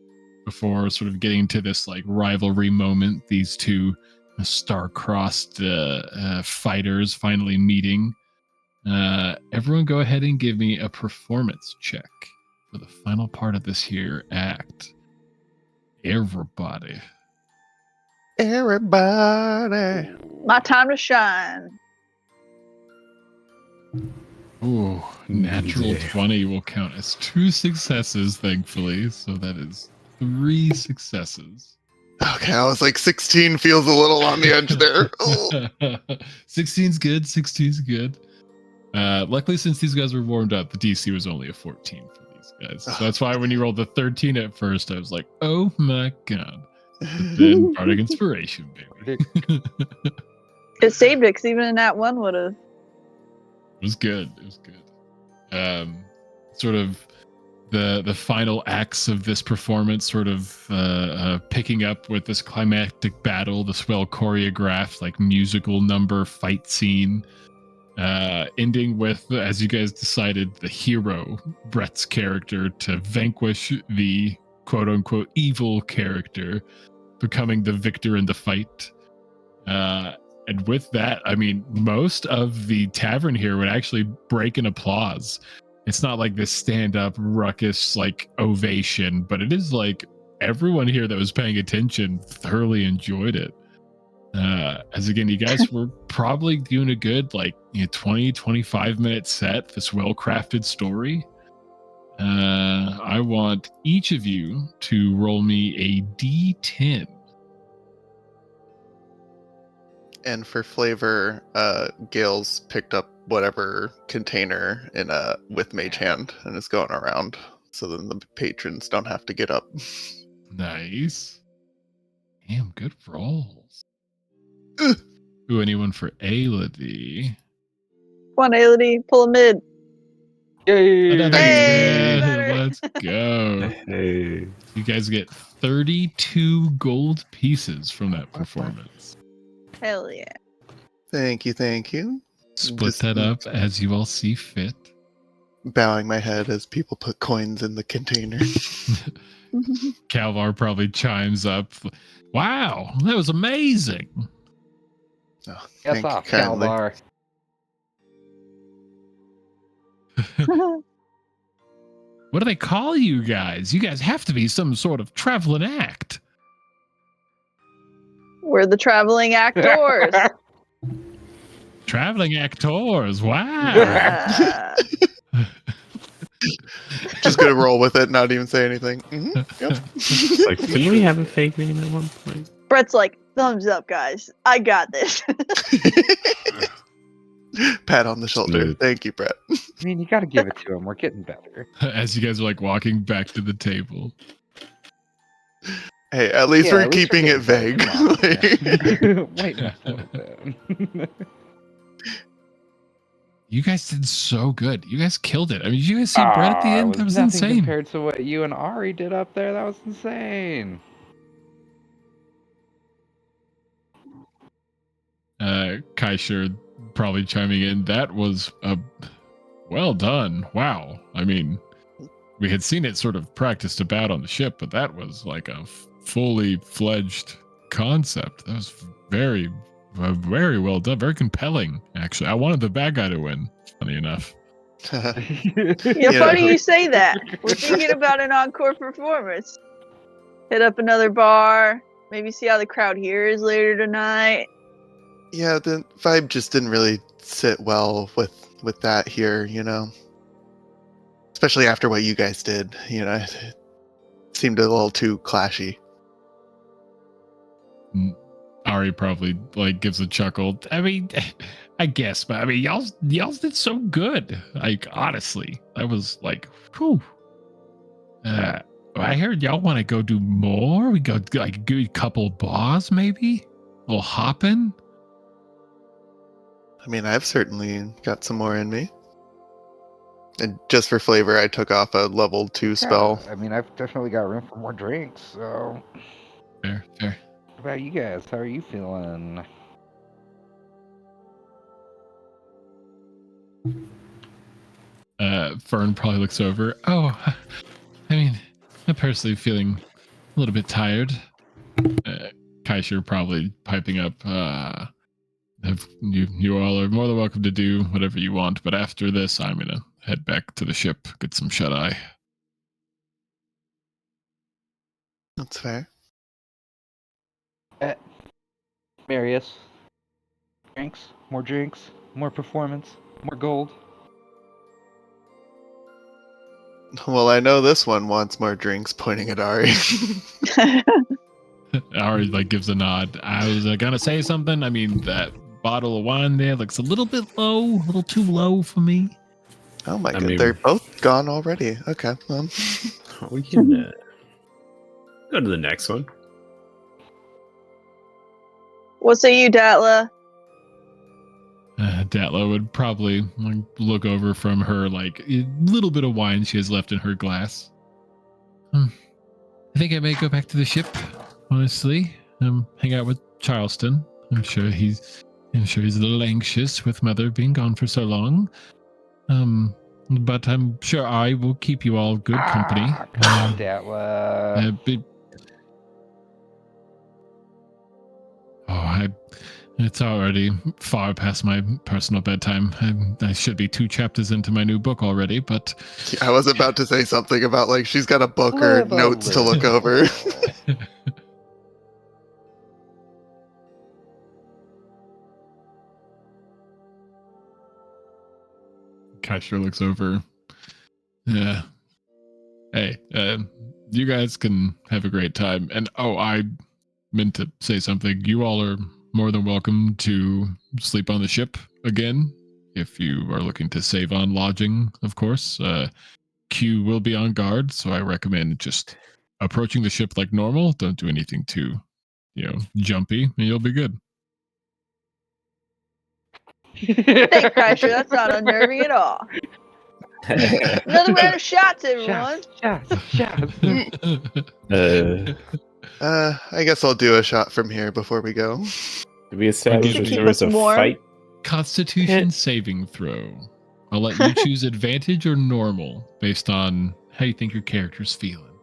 before sort of getting to this like rivalry moment. These two star-crossed fighters finally meeting. Everyone go ahead and give me a performance check for the final part of this here act. Everybody. My time to shine. Ooh, natural Yeah. 20 will count as 2 successes, thankfully. So that is 3 successes. Okay, I was like 16 feels a little on the edge there. Oh. 16's good. 16's good. Luckily, since these guys were warmed up, the DC was only a 14 for these guys. So that's why when you rolled the 13 at first, I was like, oh my god. But then Bardic Inspiration, baby. It saved it, because even in that one would have. It was good. It was good. Sort of the final acts of this performance, sort of picking up with this climactic battle, this well choreographed like musical number fight scene, ending with, as you guys decided, the hero Brett's character to vanquish the quote unquote evil character, becoming the victor in the fight. And with that, I mean, most of the tavern here would actually break in applause. It's not like this stand-up ruckus like ovation, but it is like everyone here that was paying attention thoroughly enjoyed it. As again, you guys were probably doing a good 20, 25 minute set, this well-crafted story. I want each of you to roll me a D10. And for flavor, Gail's picked up whatever container in with Mage Hand and is going around, so then the patrons don't have to get up. Nice. Damn, good rolls. Ooh, anyone for Aelody? Come on, Aelody, pull a mid. Yay! Hey, better. Let's go. Hey. You guys get 32 gold pieces from that performance. Hell yeah. Thank you, thank you. Split Just that up as you all see fit. Bowing my head as people put coins in the container. Calvar probably chimes up. Wow, that was amazing. Oh, Yes, thank you off, kindly. Calvar. What do they call you guys? You guys have to be some sort of traveling act. We're the traveling actors. Traveling actors. Wow. Yeah. Just gonna roll with it, not even say anything. Yep. It's like, didn't we have a fake name at one point? Brett's like, thumbs up, guys. I got this. Pat on the shoulder. Smooth. Thank you, Brett. I mean, you got to give it to him. We're getting better. As you guys are walking back to the table. Hey, at least Yeah, we're at least keeping we're it vague. getting Wait a minute. You guys did so good. You guys killed it. I mean, did you guys see Brett at the end? That was nothing insane. compared to what you and Ari did up there. That was insane. Kaisher probably chiming in. That was well done. Wow. I mean, we had seen it sort of practiced about on the ship, but that was like a fully fledged concept. That was very, very well done. Very compelling, actually. I wanted the bad guy to win, funny enough. Yeah, Yeah. funny you say that. We're thinking about an encore performance. Hit up another bar. Maybe see how the crowd here is later tonight. Yeah, the vibe just didn't really sit well with that here, you know. Especially after what you guys did, you know. It seemed a little too clashy. Ari probably like gives a chuckle. I mean, I guess, but I mean, y'all did so good. Like, honestly, that was like, whew. I heard y'all want to go do more. We go like a good couple bars, maybe. A little hopping. I mean, I've certainly got some more in me. And just for flavor, I took off a level 2 spell. Yeah, I mean, I've definitely got room for more drinks. So, Fair. what about you guys? How are you feeling? Fern probably looks over. Oh, I mean, I'm personally feeling a little bit tired. Kaisher probably piping up. You all are more than welcome to do whatever you want, but after this, I'm gonna head back to the ship, get some shut eye. That's fair. Marius. Drinks, more performance, more gold. Well, I know this one wants more drinks, pointing at Ari. Ari like gives a nod. I was gonna say something. I mean, that bottle of wine there looks a little bit low, a little too low for me. Oh my I god, mean- they're both gone already. Okay. We can go to the next one. What say you, Datla? Datla would probably like, look over from her like a little bit of wine she has left in her glass. I think I may go back to the ship. Honestly, hang out with Charleston. I'm sure he's a little anxious with Mother being gone for so long. But I'm sure I will keep you all good company. Come on, Datla. It's already far past my personal bedtime. I should be 2 chapters into my new book already, but I was about to say something about like she's got a book or Live a notes to look over. little. Kaisher looks over. Yeah. Hey, you guys can have a great time. And I meant to say something. You all are more than welcome to sleep on the ship again if you are looking to save on lodging, of course. Q will be on guard, so I recommend just approaching the ship like normal. Don't do anything too, jumpy, and you'll be good. Thank Crasher, that's not unnerving at all. Another round of shots, everyone. Shots. I guess I'll do a shot from here before we go. Did we establish To if keep there was us a warm. fight? Constitution saving throw. I'll let you choose advantage or normal based on how you think your character's feeling.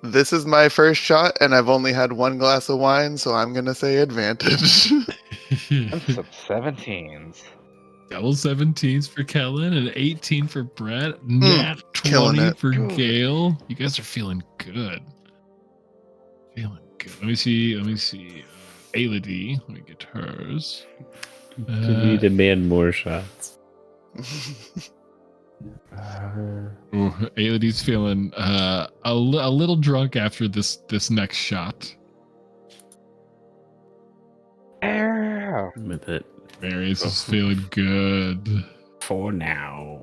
This is my first shot, and I've only had 1 glass of wine, so I'm gonna say advantage. Some 17s. Double 17s for Kellen and 18 for Brett. Nat killing 20 it. for Gale. You guys are feeling good. Let me see. Ailady, let me get hers. We demand more shots. Ailady's feeling a little drunk after this next shot. With it Marius is feeling good. for now.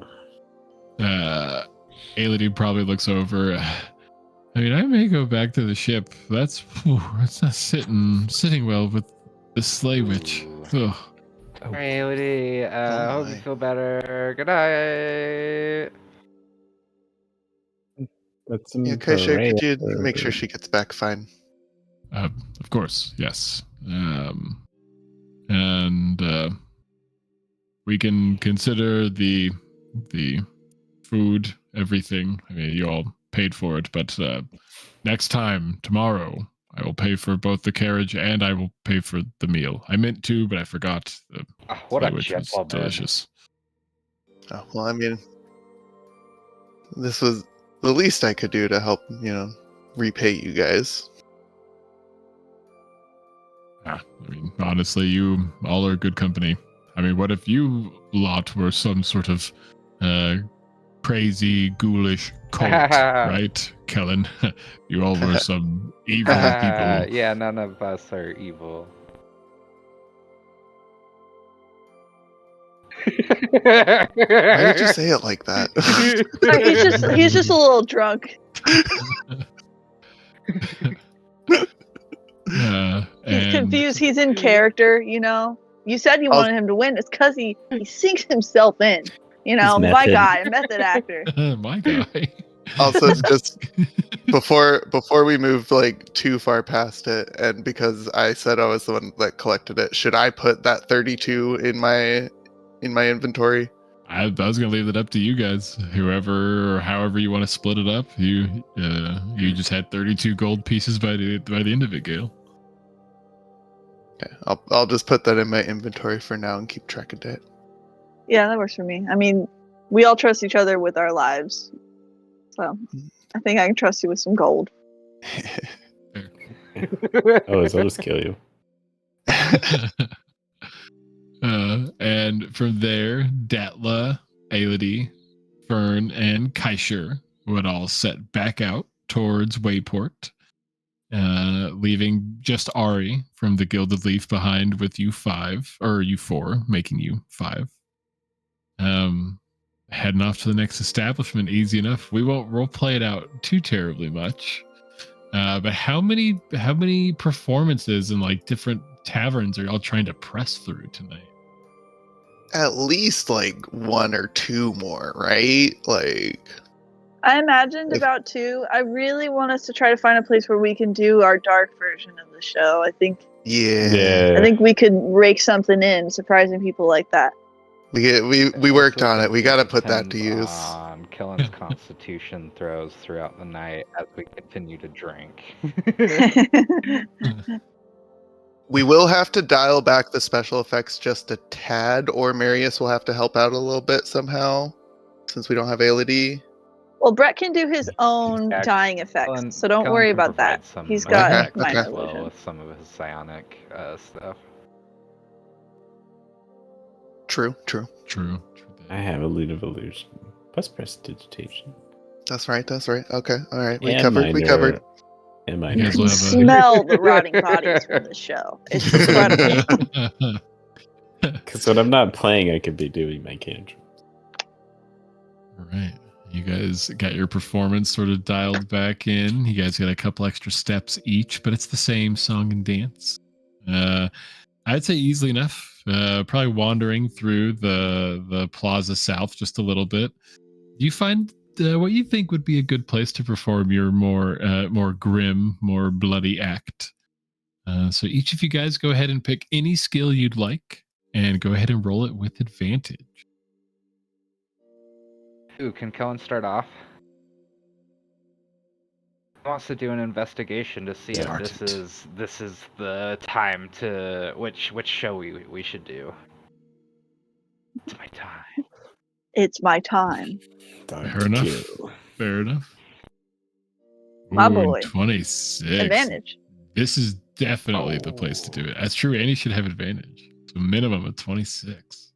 Ailady probably looks over. I mean, I may go back to the ship. That's not sitting well with the Slay Witch. Ugh. Hey, Woody. Hope you my. feel better. Good night. That's some Yeah, Kaisha, could you prayer. make sure she gets back fine? Of course, yes. And we can consider the food, everything. I mean, you all paid for it, but next time, tomorrow, I will pay for both the carriage and I will pay for the meal. I meant to, but I forgot. The What a which was gentleman. delicious. Oh, well, I mean, this was the least I could do to help, repay you guys. I mean, honestly, you all are good company. I mean, what if you lot were some sort of crazy, ghoulish cult, right, Kellen? You all were some evil people. Yeah, none of us are evil. Why did you say it like that? He's just a little drunk. He's And confused. He's in character, you know. You said you wanted him to win. It's because he sinks himself in. You know, He's my method. guy, method actor. my guy. Also, just before we move like too far past it, and because I said I was the one that collected it, should I put that 32 in my inventory? I was gonna leave it up to you guys. Whoever or however you want to split it up. You just had 32 gold pieces by the end of it, Gale. Okay, I'll just put that in my inventory for now and keep track of it. Yeah, that works for me. I mean, we all trust each other with our lives. So I think I can trust you with some gold. I'll just kill you. And from there, Datla, Aelity, Fern, and Kaisher would all set back out towards Wayport, leaving just Ari from the Gilded Leaf behind with you four, making you 5. Heading off to the next establishment, easy enough. We won't roleplay it out too terribly much. But how many performances in like different taverns are y'all trying to press through tonight? At least like 1 or 2 more, right? Like, I imagined about 2. I really want us to try to find a place where we can do our dark version of the show. I think we could rake something in, surprising people like that. We worked on it. We got to put that to use. On Kellen's constitution throws throughout the night as we continue to drink. We will have to dial back the special effects just a tad, or Marius will have to help out a little bit somehow, since we don't have Aelity. Well, Brett can do his own dying effects, so don't worry about that. He's got Okay. minor well illusion. with some of his psionic stuff. True. I have a loot of illusion. Plus prestidigitation. That's right. Okay, all right. We And covered. And You You guys can will have a- smell the rotting bodies from the show. It's incredible. Because when I'm not playing, I could be doing my cantrip. All right. You guys got your performance sort of dialed back in. You guys got a couple extra steps each, but it's the same song and dance. I'd say easily enough. Probably wandering through the Plaza South just a little bit. Do you find what you think would be a good place to perform your more grim, more bloody act? So each of you guys go ahead and pick any skill you'd like, and go ahead and roll it with advantage. Ooh, can Kellen start off? He wants to do an investigation to see if this is the time to which show we should do. It's my time. It's my time. Fair enough. My Ooh, boy. 26. Advantage. This is definitely the place to do it. That's true. Annie should have advantage. So minimum of 26.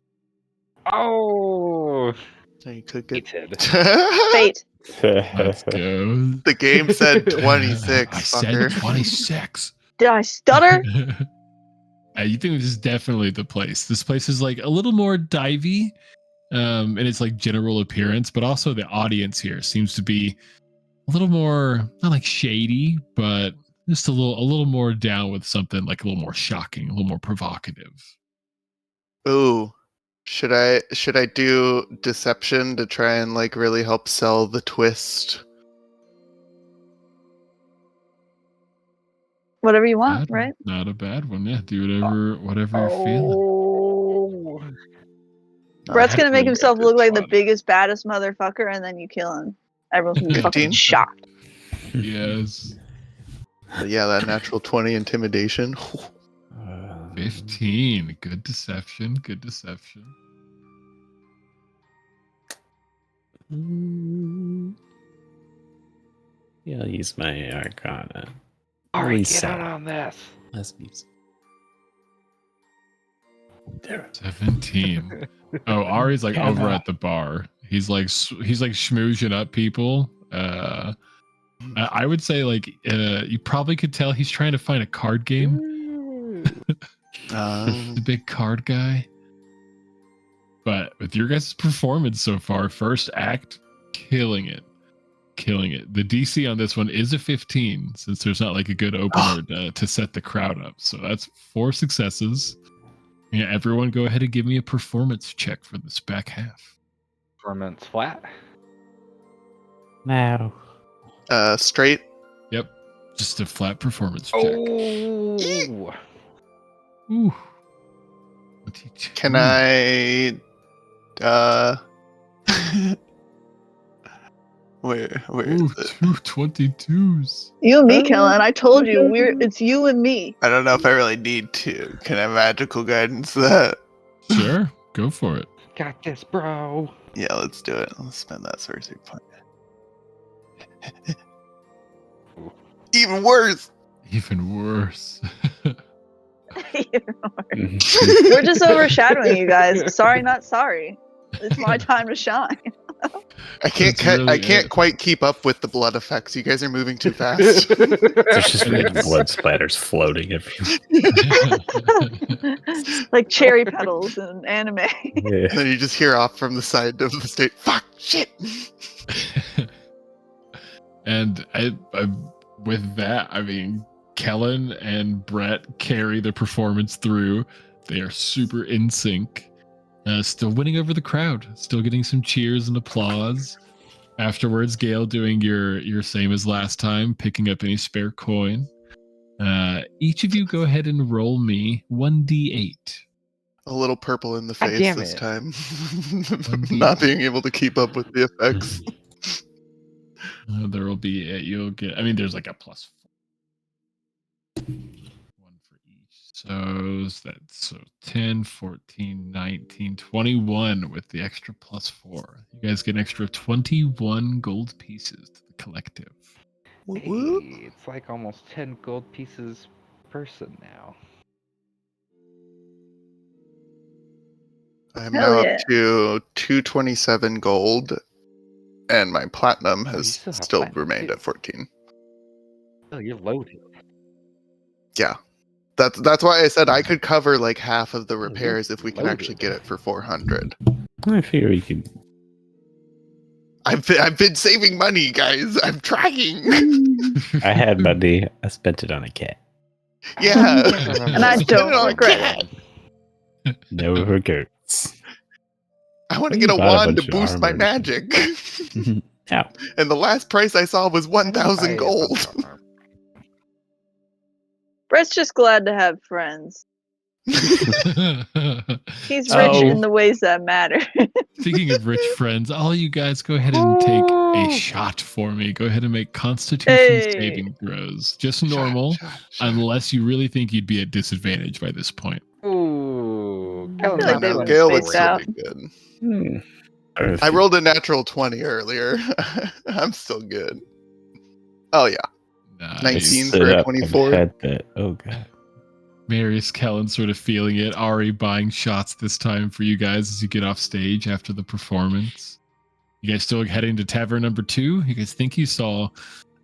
Oh, So you could get Fate. Let's go. The game said 26. I fucker. said 26. Did I stutter? You think this is definitely the place. This place is like a little more divey in its like general appearance, but also the audience here seems to be a little more, not like shady, but just a little more down with something like a little more shocking, a little more provocative. Ooh. Should I do deception to try and like really help sell the twist? Whatever you want, right? Not a bad one. Yeah, do whatever you're feeling. Brett's gonna make himself look like the 20. biggest, baddest motherfucker, and then you kill him. Everyone's gonna be fucking 15? shocked. Yes. But yeah, that natural 20 intimidation. 15. Good deception. Yeah, I'll use my Arcana. Ari, get out on this. Let's use 17. Oh, Ari's like over at the bar. He's like schmoozing up people. I would say like you probably could tell he's trying to find a card game. The big card guy. But with your guys' performance so far, first act, killing it. The DC on this one is a 15, since there's not like a good opener to set the crowd up. So that's 4 successes. Yeah, everyone go ahead and give me a performance check for this back half. Performance flat. No. Straight. Yep. Just a flat performance check. Oh. Ooh. 22. Can I? Where Ooh, is it? 2 22s. You and me, Kellen. I told you, it's you and me. I don't know if I really need to. Can I magical guidance that? Sure, go for it. Got this, bro. Yeah, let's do it. Let's spend that sorcery point. Even worse. Even worse. We're just overshadowing you guys. Sorry, not sorry. It's my time to shine. I can't. That's really I can't it. quite keep up with the blood effects. You guys are moving too fast. There's just weird blood splatters floating everywhere. Like cherry petals in anime. Yeah. And then you just hear off from the side of the stage. Fuck! Shit! And I with that, I mean, Kellen and Brett carry the performance through. They are super in sync. Still winning over the crowd. Still getting some cheers and applause. Afterwards, Gail doing your same as last time, picking up any spare coin. Each of you go ahead and roll me 1d8. A little purple in the God face damn this it. time. Not being able to keep up with the effects. There will be you'll get. I mean, there's like a +4. One for each. So 10, 14, 19, 21 with the extra +4. You guys get an extra 21 gold pieces to the collective. Whoop, Hey, whoop. it's like almost 10 gold pieces per person now. I'm Hell now yeah. up to 227 gold, and my platinum you has still have still platinum, remained too. at 14. Oh, you're loaded. Yeah. That's why I said I could cover like half of the you're repairs if we can actually loaded. get it for 400. I figure we could. I've been saving money, guys. I'm trying. I had money. I spent it on a cat. Yeah. And I Spend don't it on a regret cat. it. No regrets. I want to You get a bought a wand to bunch of boost my armor. magic. Ow. And the last price I saw was I 1,000 didn't buy a gold. bunch of armor. Brett's just glad to have friends. He's rich Oh. in the ways that matter. Speaking of rich friends, all you guys go ahead and take a shot for me. Go ahead and make Constitution Hey. saving throws. Just normal, Shot. unless you really think you'd be at disadvantage by this point. Ooh, I feel Kellen's like not they No, would've Gale would spaced still out. be good. Hmm. I rolled a natural 20 earlier. I'm still good. Oh yeah. Nice. 19 Stood for a up and 24. had that. Oh god. Marius Kellen sort of feeling it. Ari buying shots this time for you guys as you get off stage after the performance. You guys still heading to tavern number 2? You guys think you saw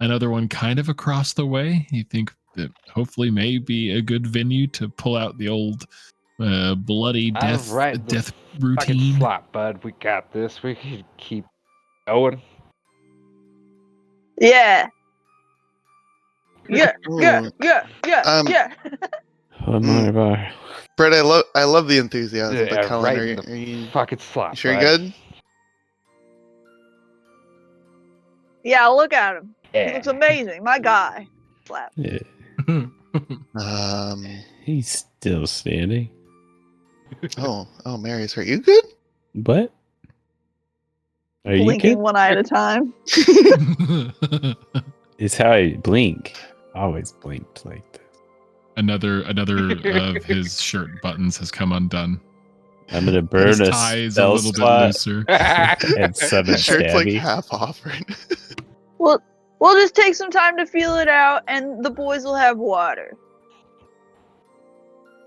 another one kind of across the way? You think that hopefully may be a good venue to pull out the old bloody death Alright, death fucking routine? slot, bud. We got this. We can keep going. Yeah. Yeah, yeah, Ooh. yeah, yeah, yeah. One more bar. Brett, I love the enthusiasm, but Yeah, Kellen, right are in you, the are you fucking slot, sure you're bud. good? Yeah, look at him. He Yeah. looks amazing. My guy. Slap. Yeah. Um. He's still standing. Oh, Marius, are you good? What? Are you Blinking good? one eye at a time. It's how I blink. I always blinked like this. Another of his shirt buttons has come undone. I'm gonna His burn a tie is a spell little bit slot looser. and summon The shirt's like Stabby. half off right now. We'll just take some time to feel it out, and the boys will have water.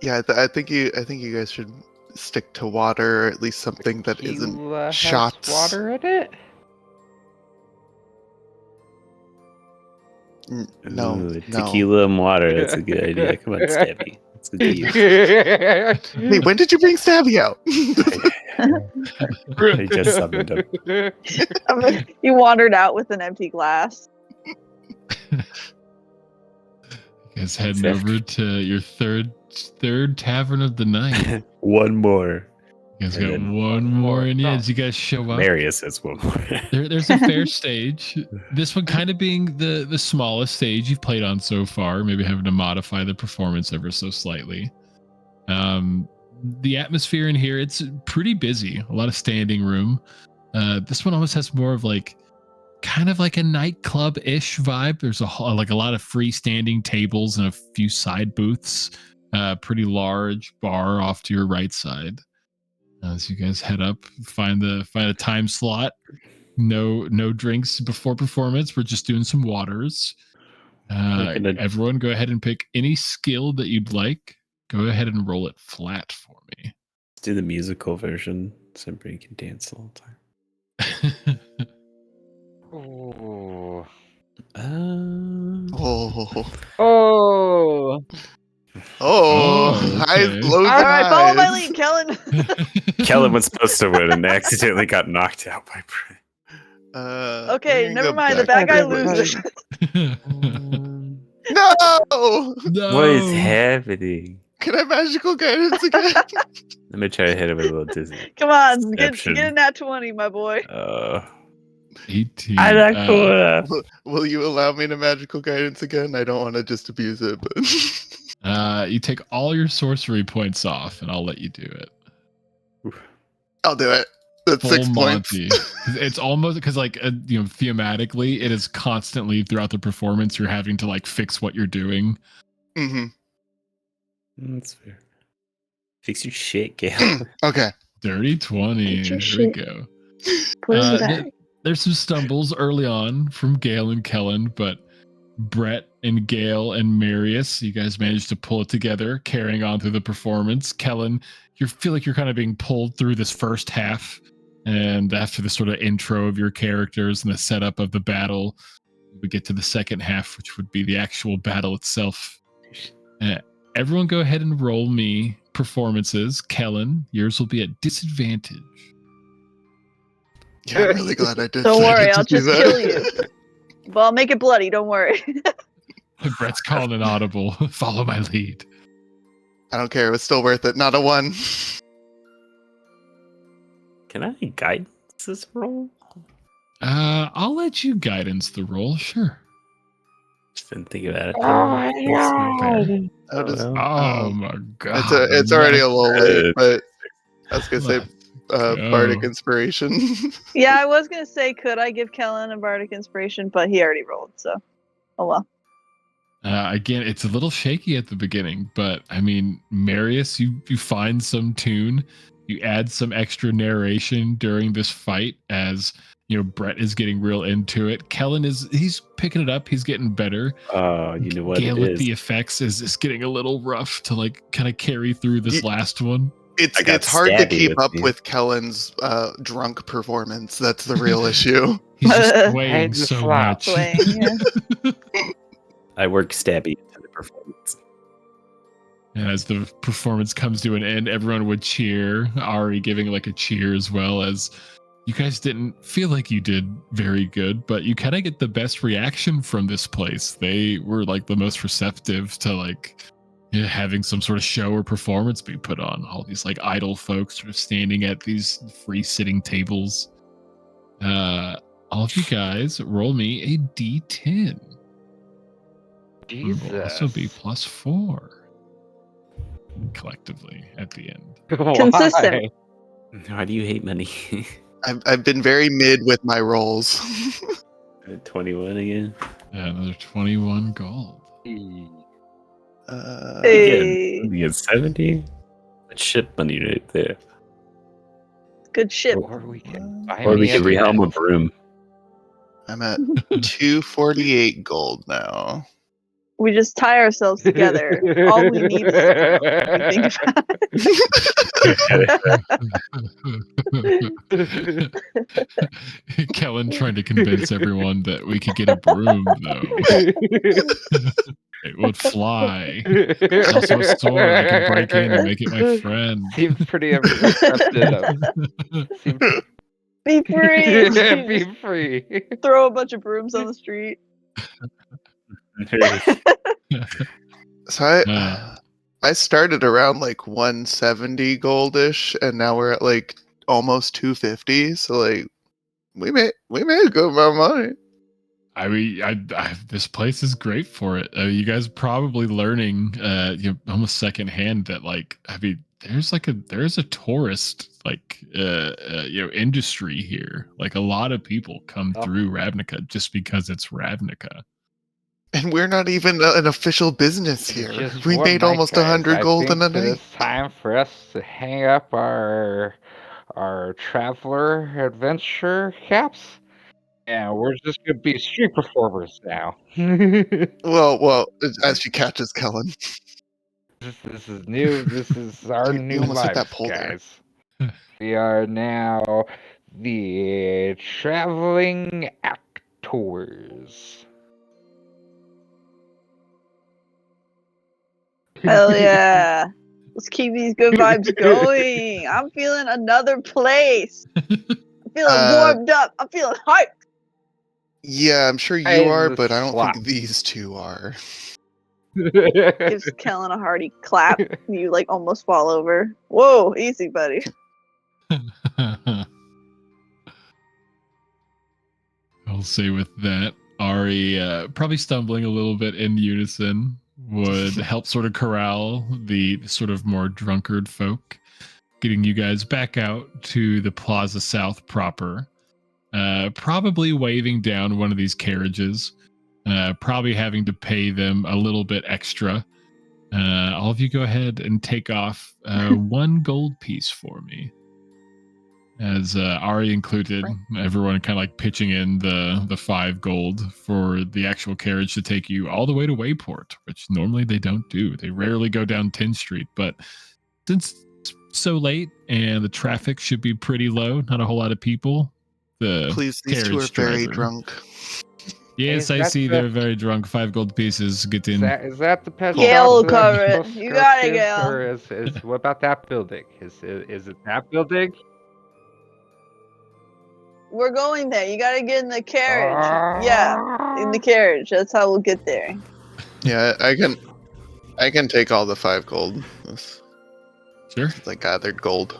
Yeah, I think you guys should stick to water, or at least something that isn't Tequila has shots. water in it? No, Ooh, no. tequila and water. That's a good idea. Come on, Stabby. It's a deal. Hey, when did you bring Stabby out? I just summoned him. You wandered out with an empty glass. You guys heading over to your third tavern of the night. One more. You guys And got then one more in you as you guys show up. Marius has one more. There's a fair stage. This one kind of being the smallest stage you've played on so far, maybe having to modify the performance ever so slightly. The atmosphere in here, it's pretty busy. A lot of standing room. This one almost has more of like kind of like a nightclub-ish vibe. There's a lot of freestanding tables and a few side booths. Pretty large bar off to your right side. As you guys head up, find a time slot. No drinks before performance. We're just doing some waters. Everyone, go ahead and pick any skill that you'd like. Go ahead and roll it flat for me. Let's do the musical version so everybody can dance the whole time. Oh. Oh. Oh, Highs, okay. lows, All and right, follow my highs. lead, Kellen. Kellen was supposed to win and accidentally got knocked out by Brett. Okay, we're gonna never go mind. The back bad guy to the- loses. No! No. What is happening? Can I magical guidance again? Let me try to hit him with a little dizzy. Come on, get Deception. in that 20, my boy. 18. I'm not cool enough. Will you allow me to magical guidance again? I don't want to just abuse it, but You take all your sorcery points off, and I'll let you do it. I'll do it. That's Full 6 points. Monty. It's almost because, thematically, it is constantly throughout the performance. You're having to fix what you're doing. Mm-hmm. That's fair. Fix your shit, Gale. Okay. Dirty 20. Fix your Here we shit. go. Put it in the bag. There's some stumbles early on from Gale and Kellen, but Brett and Gale and Marius, you guys managed to pull it together, carrying on through the performance. Kellen, you feel like you're kind of being pulled through this first half, and after the sort of intro of your characters and the setup of the battle, we get to the second half, which would be the actual battle itself. Everyone go ahead and roll me performances. Kellen, yours will be at disadvantage. Yeah, I'm really glad I did. Don't I worry, get to I'll do just that. kill you. But I'll make it bloody, don't worry. Brett's calling an audible. Follow my lead. I don't care. It was still worth it. Not a 1. Can I guidance this roll? I'll let you guidance the roll, sure. Just didn't think about it. How does- Oh my god. it's already a little late, but I was gonna say Let's bardic go. inspiration. Yeah, I was gonna say, could I give Kellen a bardic inspiration, but he already rolled, so oh well. Again, it's a little shaky at the beginning, but I mean, Marius, you find some tune, you add some extra narration during this fight as Brett is getting real into it. Kellen he's picking it up, he's getting better. You know what Gale it with is. the effects is getting a little rough to kind of carry through this last one. It's I got hard to stabby keep with up me. with Kellen's drunk performance. That's the real issue. He's just Head weighing to so slap. much. Swaying, yeah. I work stabby into the performance. And as the performance comes to an end, everyone would cheer. Ari giving a cheer as well, as you guys didn't feel like you did very good, but you kind of get the best reaction from this place. They were the most receptive to having some sort of show or performance be put on. All these idle folks sort of standing at these free sitting tables. All of you guys roll me a D10. Jesus. Will also be +4 collectively at the end. Consistent. Why do you hate money? I've been very mid with my rolls. 21 again. Another 21 gold. Hey, Again, you get 70. That's shit money right there. good shit. Or we can buy Or we me could a rehelm a broom. I'm at 248 gold now. We just tie ourselves together. All we need is a think about Kellen trying to convince everyone that we could get a broom, though. It would fly. It's also a sword. I can break in and make it my friend. Seems pretty receptive. Seems Be free. And yeah, you be just free. throw a bunch of brooms on the street. So Uh, I started around like 170 goldish, and now we're at like almost 250. So like we made a good amount of money. I mean, this place is great for it. You guys are probably learning, almost secondhand that, like, I mean, there's a tourist industry here. Like a lot of people come Oh. through Ravnica just because it's Ravnica. And we're not even an official business here. Just We one made night, almost guys. 100 gold in a I think night. it's time for us to hang up our traveler adventure caps. Yeah, we're just gonna be street performers now. Well, as she catches Kellen. This is new. This is our You new almost hit that life, pole there. guys. We are now the traveling actors. Hell yeah. Let's keep these good vibes going. I'm feeling another place. I'm feeling warmed up. I'm feeling hyped. Yeah, I'm sure Hey, you are, the but I don't slap. think these two are. Gives Kellen a hearty clap. You like almost fall over. Whoa, easy, buddy. I'll say with that, Ari, probably stumbling a little bit in unison, would help sort of corral the sort of more drunkard folk, getting you guys back out to the Plaza South proper. Probably waving down one of these carriages, probably having to pay them a little bit extra. All of you go ahead and take off 1 gold piece for me. As Ari included, everyone kind of like pitching in the 5 gold for the actual carriage to take you all the way to Wayport, which normally they don't do. They rarely go down 10th Street, but since it's so late and the traffic should be pretty low, not a whole lot of people. Please, these two are carriage very driver- drunk. Yes, Is I that see the- they're very drunk. 5 gold pieces. Get in. Is that the pet Gail shop will cover it. that You got it, Gail. Gail. Or is what about that building? Is it that building? We're going there. You gotta get in the carriage. Yeah, in the carriage. That's how we'll get there. Yeah, I can take all the 5 gold. Sure. I gathered gold.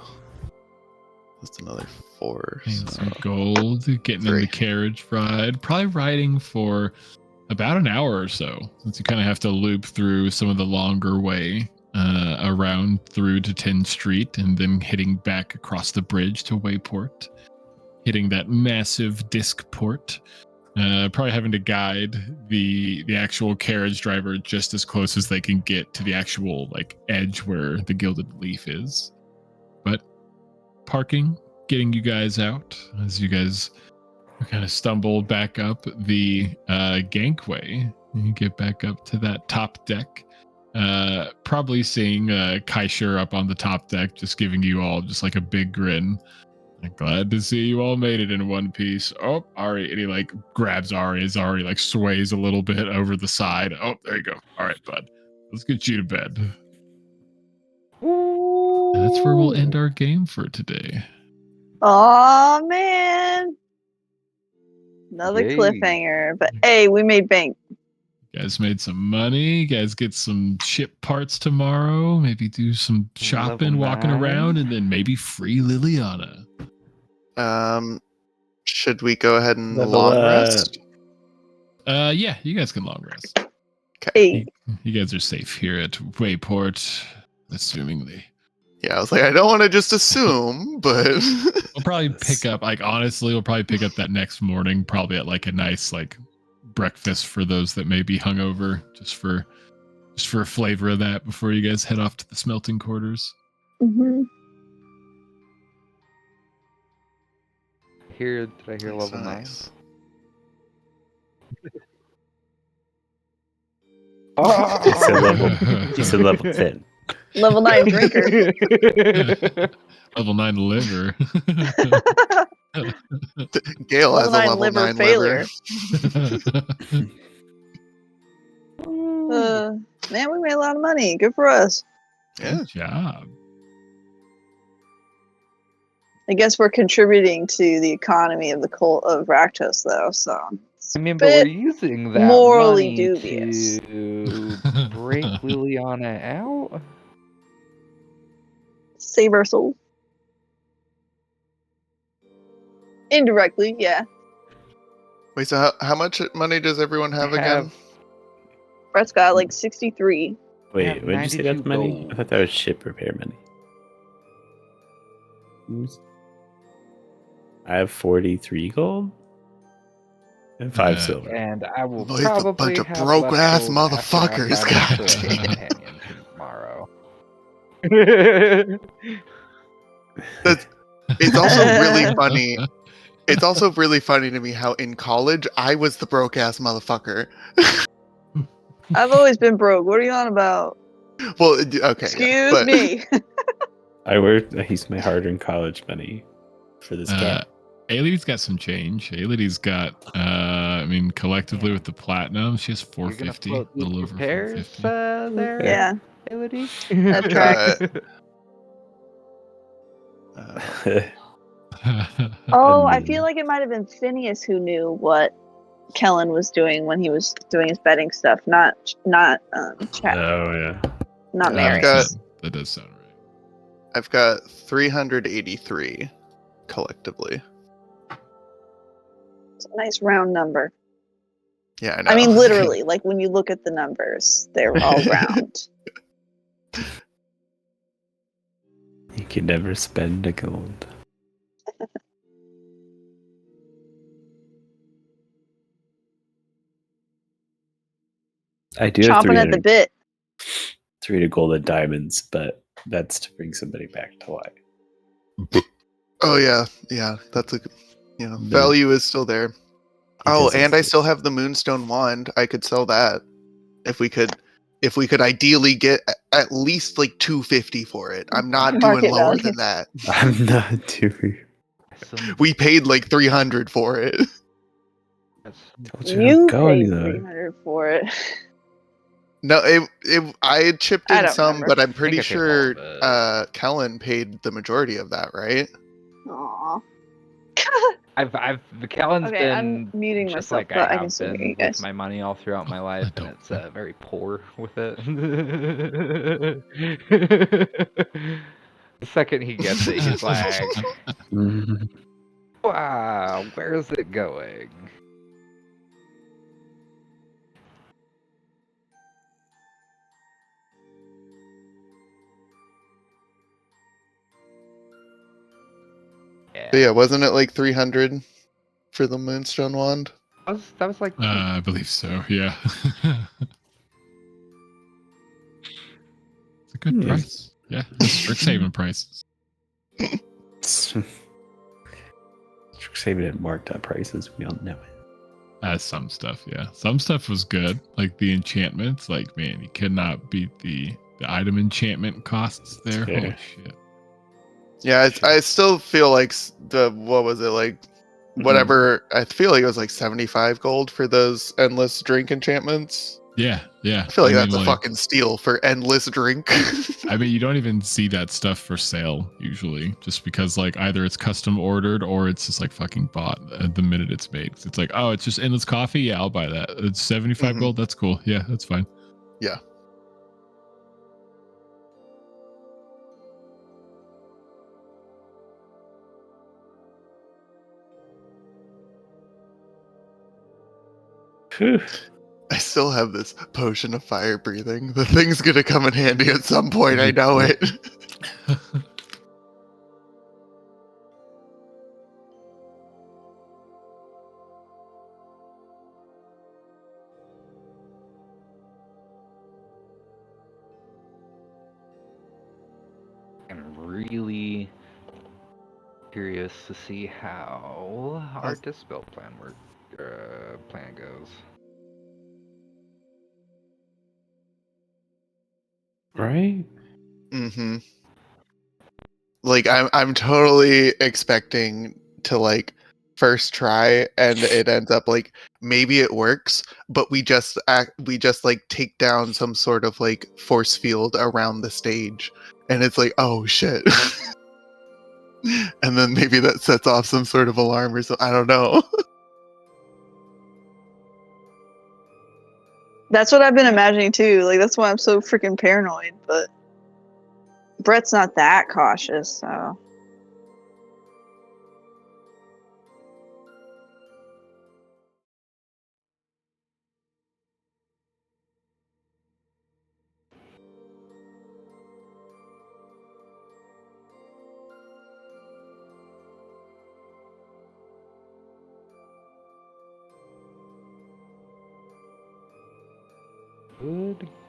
That's another 4. And So. some gold. Getting in 3. the carriage ride. Probably riding for about an hour or so, since you kind of have to loop through some of the longer way around through to 10th Street and then hitting back across the bridge to Wayport, hitting that massive disc port. Probably having to guide the actual carriage driver just as close as they can get to the actual like edge where the Gilded Leaf is. But parking, getting you guys out as you guys kind of stumble back up the gangway. You get back up to that top deck. Probably seeing Kaishur up on the top deck, just giving you all just like a big grin. I'm glad to see you all made it in one piece. Oh, Ari, and he like grabs Ari as Ari like sways a little bit over the side. Oh, there you go. All right, bud. Let's get you to bed. And that's where we'll end our game for today. Aw, man. Another Yay. cliffhanger. But hey, we made bank. You guys made some money. You guys get some ship parts tomorrow. Maybe do some shopping, Level walking 9. around, and then maybe free Liliana. Should we go ahead and Level long up. rest? Yeah, you guys can long rest. Hey, You guys are safe here at Wayport, assumingly. Yeah, I was like, I don't want to just assume, but We'll probably pick up, like, honestly, we'll probably pick up that next morning, probably at like a nice, like, breakfast for those that may be hungover, just for a flavor of that before you guys head off to the smelting quarters. mm-hmm. Did I hear level 9? nice. He said level. He said level 10. Level 9 drinker. Level 9 liver. Gail has Level a 9 level liver 9 failure. liver. Man, we made a lot of money. Good for us. Yeah. Good job. I guess we're contributing to the economy of the cult of Raktos, though. So I mean, but we're using that morally money dubious. to break Liliana out. Save our soul. Indirectly, yeah. Wait, so how much money does everyone have again? Brett's got like 63. Wait, have what did you say that's 92 money? gold. I thought that was ship repair money. I have 43 gold and 5 silver. And I will Boy, it's a probably bunch of have broke less ass gold after I'm motherfuckers, done god with the damn. companion tomorrow. It's also really funny. It's also really funny to me how in college I was the broke ass motherfucker. I've always been broke. What are you on about? Well, okay, Excuse me. I used my hard-earned college money for this cat. Ailey's got some change. Ailey's got, I mean, collectively with the platinum, she has You're gonna 450. float A these little over repairs 450. there, Yeah. Elodie? That tracks. Oh, I feel like it might have been Phineas who knew what Kellen was doing when he was doing his betting stuff, not Chad, Oh yeah. not Yeah, Mary. That does sound right. I've got 383 collectively. It's a nice round number. Yeah, I know. I mean, literally, like when you look at the numbers, they're all round. You can never spend a gold. I do have Chomping at the bit. 300 gold and diamonds, but that's to bring somebody back to life. Oh yeah, that's a value is still there. Oh, and I still have the Moonstone wand. I could sell that if we could ideally get at least like 250 for it. I'm not doing Market lower value. than that. I'm not doing. We paid like 300 for it. You paid 300 for it. No, I had chipped I in don't some, remember. but I'm pretty I paid all sure of it. Kellen paid the majority of that, right? Aw. Kellen's Okay, I'm been muting just myself, like but I I can have still hear been you with guys. my money all throughout my life, and it's very poor with it. The second he gets it, he's like, "Wow, where's it going?" But yeah, wasn't it like 300 for the Moonstone wand? That was like I believe so, yeah. It's a good price. Yeah, it's Strixhaven prices. Strixhaven at marked up prices. We all know it. Some stuff, yeah. Some stuff was good. Like the enchantments. Like, man, you could not beat the item enchantment costs there. Yeah. Holy shit. Yeah, I still feel like what was it like? Whatever. I feel like it was like 75 gold for those endless drink enchantments. Yeah. I feel like that's a fucking steal for endless drink. I mean, you don't even see that stuff for sale usually, just because like either it's custom ordered or it's just like fucking bought the minute it's made. It's like, oh, it's just endless coffee. Yeah, I'll buy that. It's 75 gold. That's cool. Yeah, that's fine. Yeah. Whew. I still have this potion of fire breathing. The thing's gonna come in handy at some point. I know it. I'm really curious to see how our dispel plan goes. Right? Like I'm totally expecting to like first try, and it ends up like maybe it works, but we just like take down some sort of like force field around the stage, and it's like, oh shit. And then maybe that sets off some sort of alarm or something. I don't know. That's what I've been imagining too. Like that's why I'm so freaking paranoid. But Brett's not that cautious, so.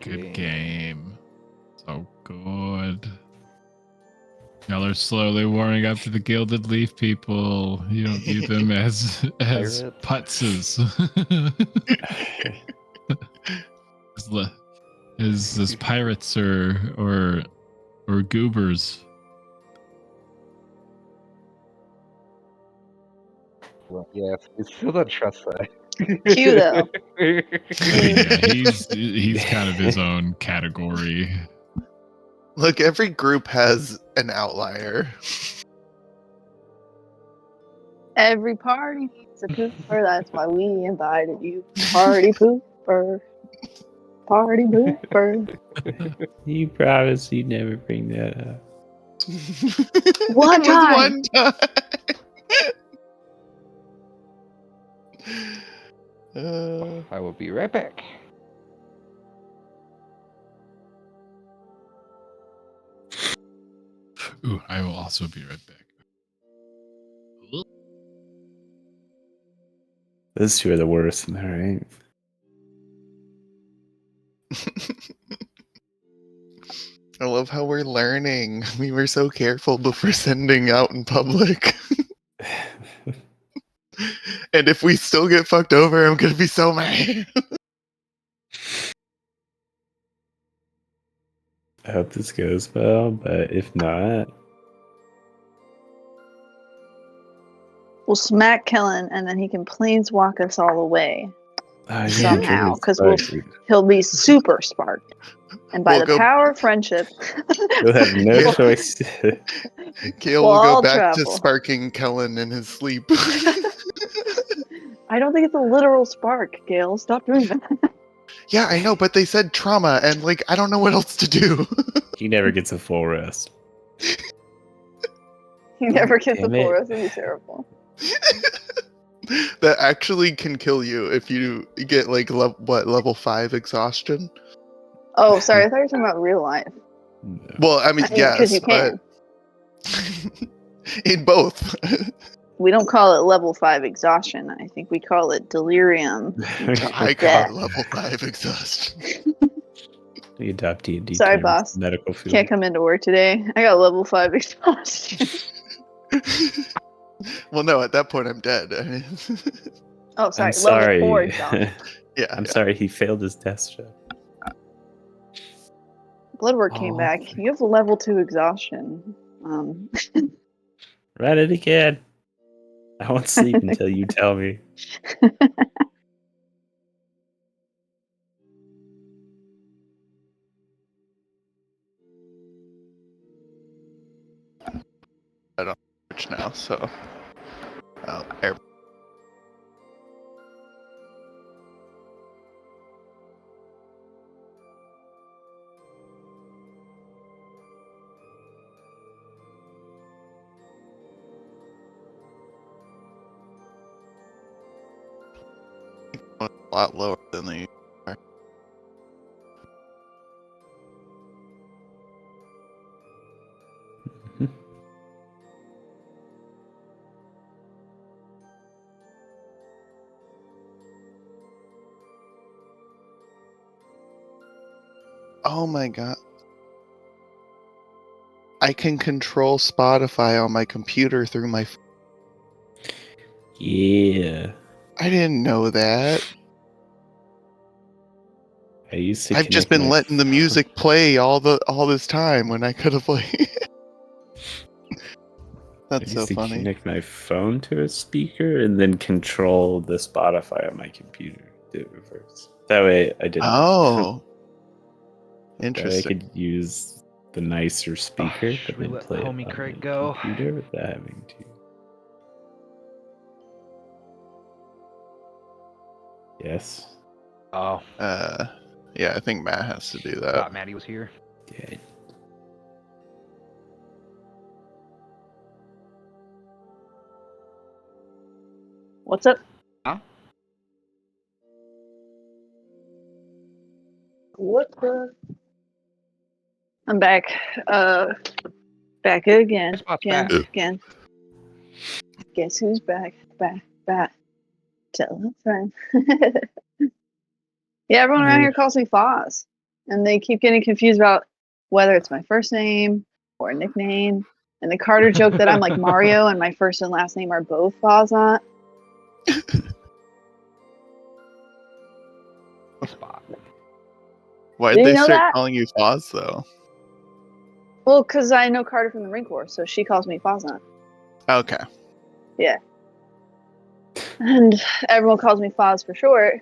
Good game. So good. Y'all are slowly warming up to the Gilded Leaf people. You don't view them as Pirates. putzes. as pirates or goobers. Well, yes, we still don't trust that. Q though. Yeah, he's kind of his own category. Look, every group has an outlier. Every party needs a pooper. That's why we invited you. Party pooper. Party pooper. You promise you never bring that up. One It was time. one time. I will be right back. Ooh, I will also be right back. Those two are the worst, am I right? I love how we're learning. We were so careful before sending out in public. And if we still get fucked over, I'm gonna be so mad. I hope this goes well, but if not, We'll smack Kellen, and then he can planeswalk us all away somehow, because he'll be super sparked. And by We'll the go- power of friendship, we'll have no Yeah. choice. Gale We'll will all go back travel. to sparking Kellen in his sleep. I don't think it's a literal spark, Gale. Stop doing that. Yeah, I know, but they said trauma, and like I don't know what else to do. He never gets a full rest. He never gets a Damn full it. rest. It'd be terrible. That actually can kill you if you get like level 5 exhaustion. Oh, sorry. I thought you were talking about real life. Well, I mean, Because yes, you can. but in both. We don't call it level 5 exhaustion. I think we call it delirium. I call Death. it level 5 exhaustion. We adopt D&D Sorry, terms, boss. medical field. Can't come into work today. I got level 5 exhaustion. Well, no, at that point I'm dead. I mean, Oh, sorry. I'm sorry. Level 4 exhaustion. yeah, I'm yeah. sorry, he failed his test check. Bloodwork came Oh. back. You have level 2 exhaustion. Write it again. I won't sleep until you tell me. Which now, so air. A lot lower than they are. Oh my god. I can control Spotify on my computer through my Yeah. I didn't know that. I used to I've just connect been my letting the music play all this time when I could have like That's I so used to funny. connect my phone to a speaker and then control the Spotify on my computer to reverse. That way I didn't. Oh, That way I interesting. could use the nicer speaker, should but we then let play it homie on Craig my go? computer without having to. Yes. Oh, Yeah, I think Matt has to do that. thought Maddie was here. Yeah. What's up? Huh? What the? I'm back. Back again. Spot's Again. back. Again. Guess who's back? Back. Tell a friend. Yeah, everyone around here calls me Foz. And they keep getting confused about whether it's my first name or a nickname. And the Carter joke that I'm like Mario and my first and last name are both Fozant. Spot. Why'd Did you they know start that? calling you Foz though? Well, because I know Carter from the Marine Corps, so she calls me Fozant. Okay. Yeah. And everyone calls me Foz for short.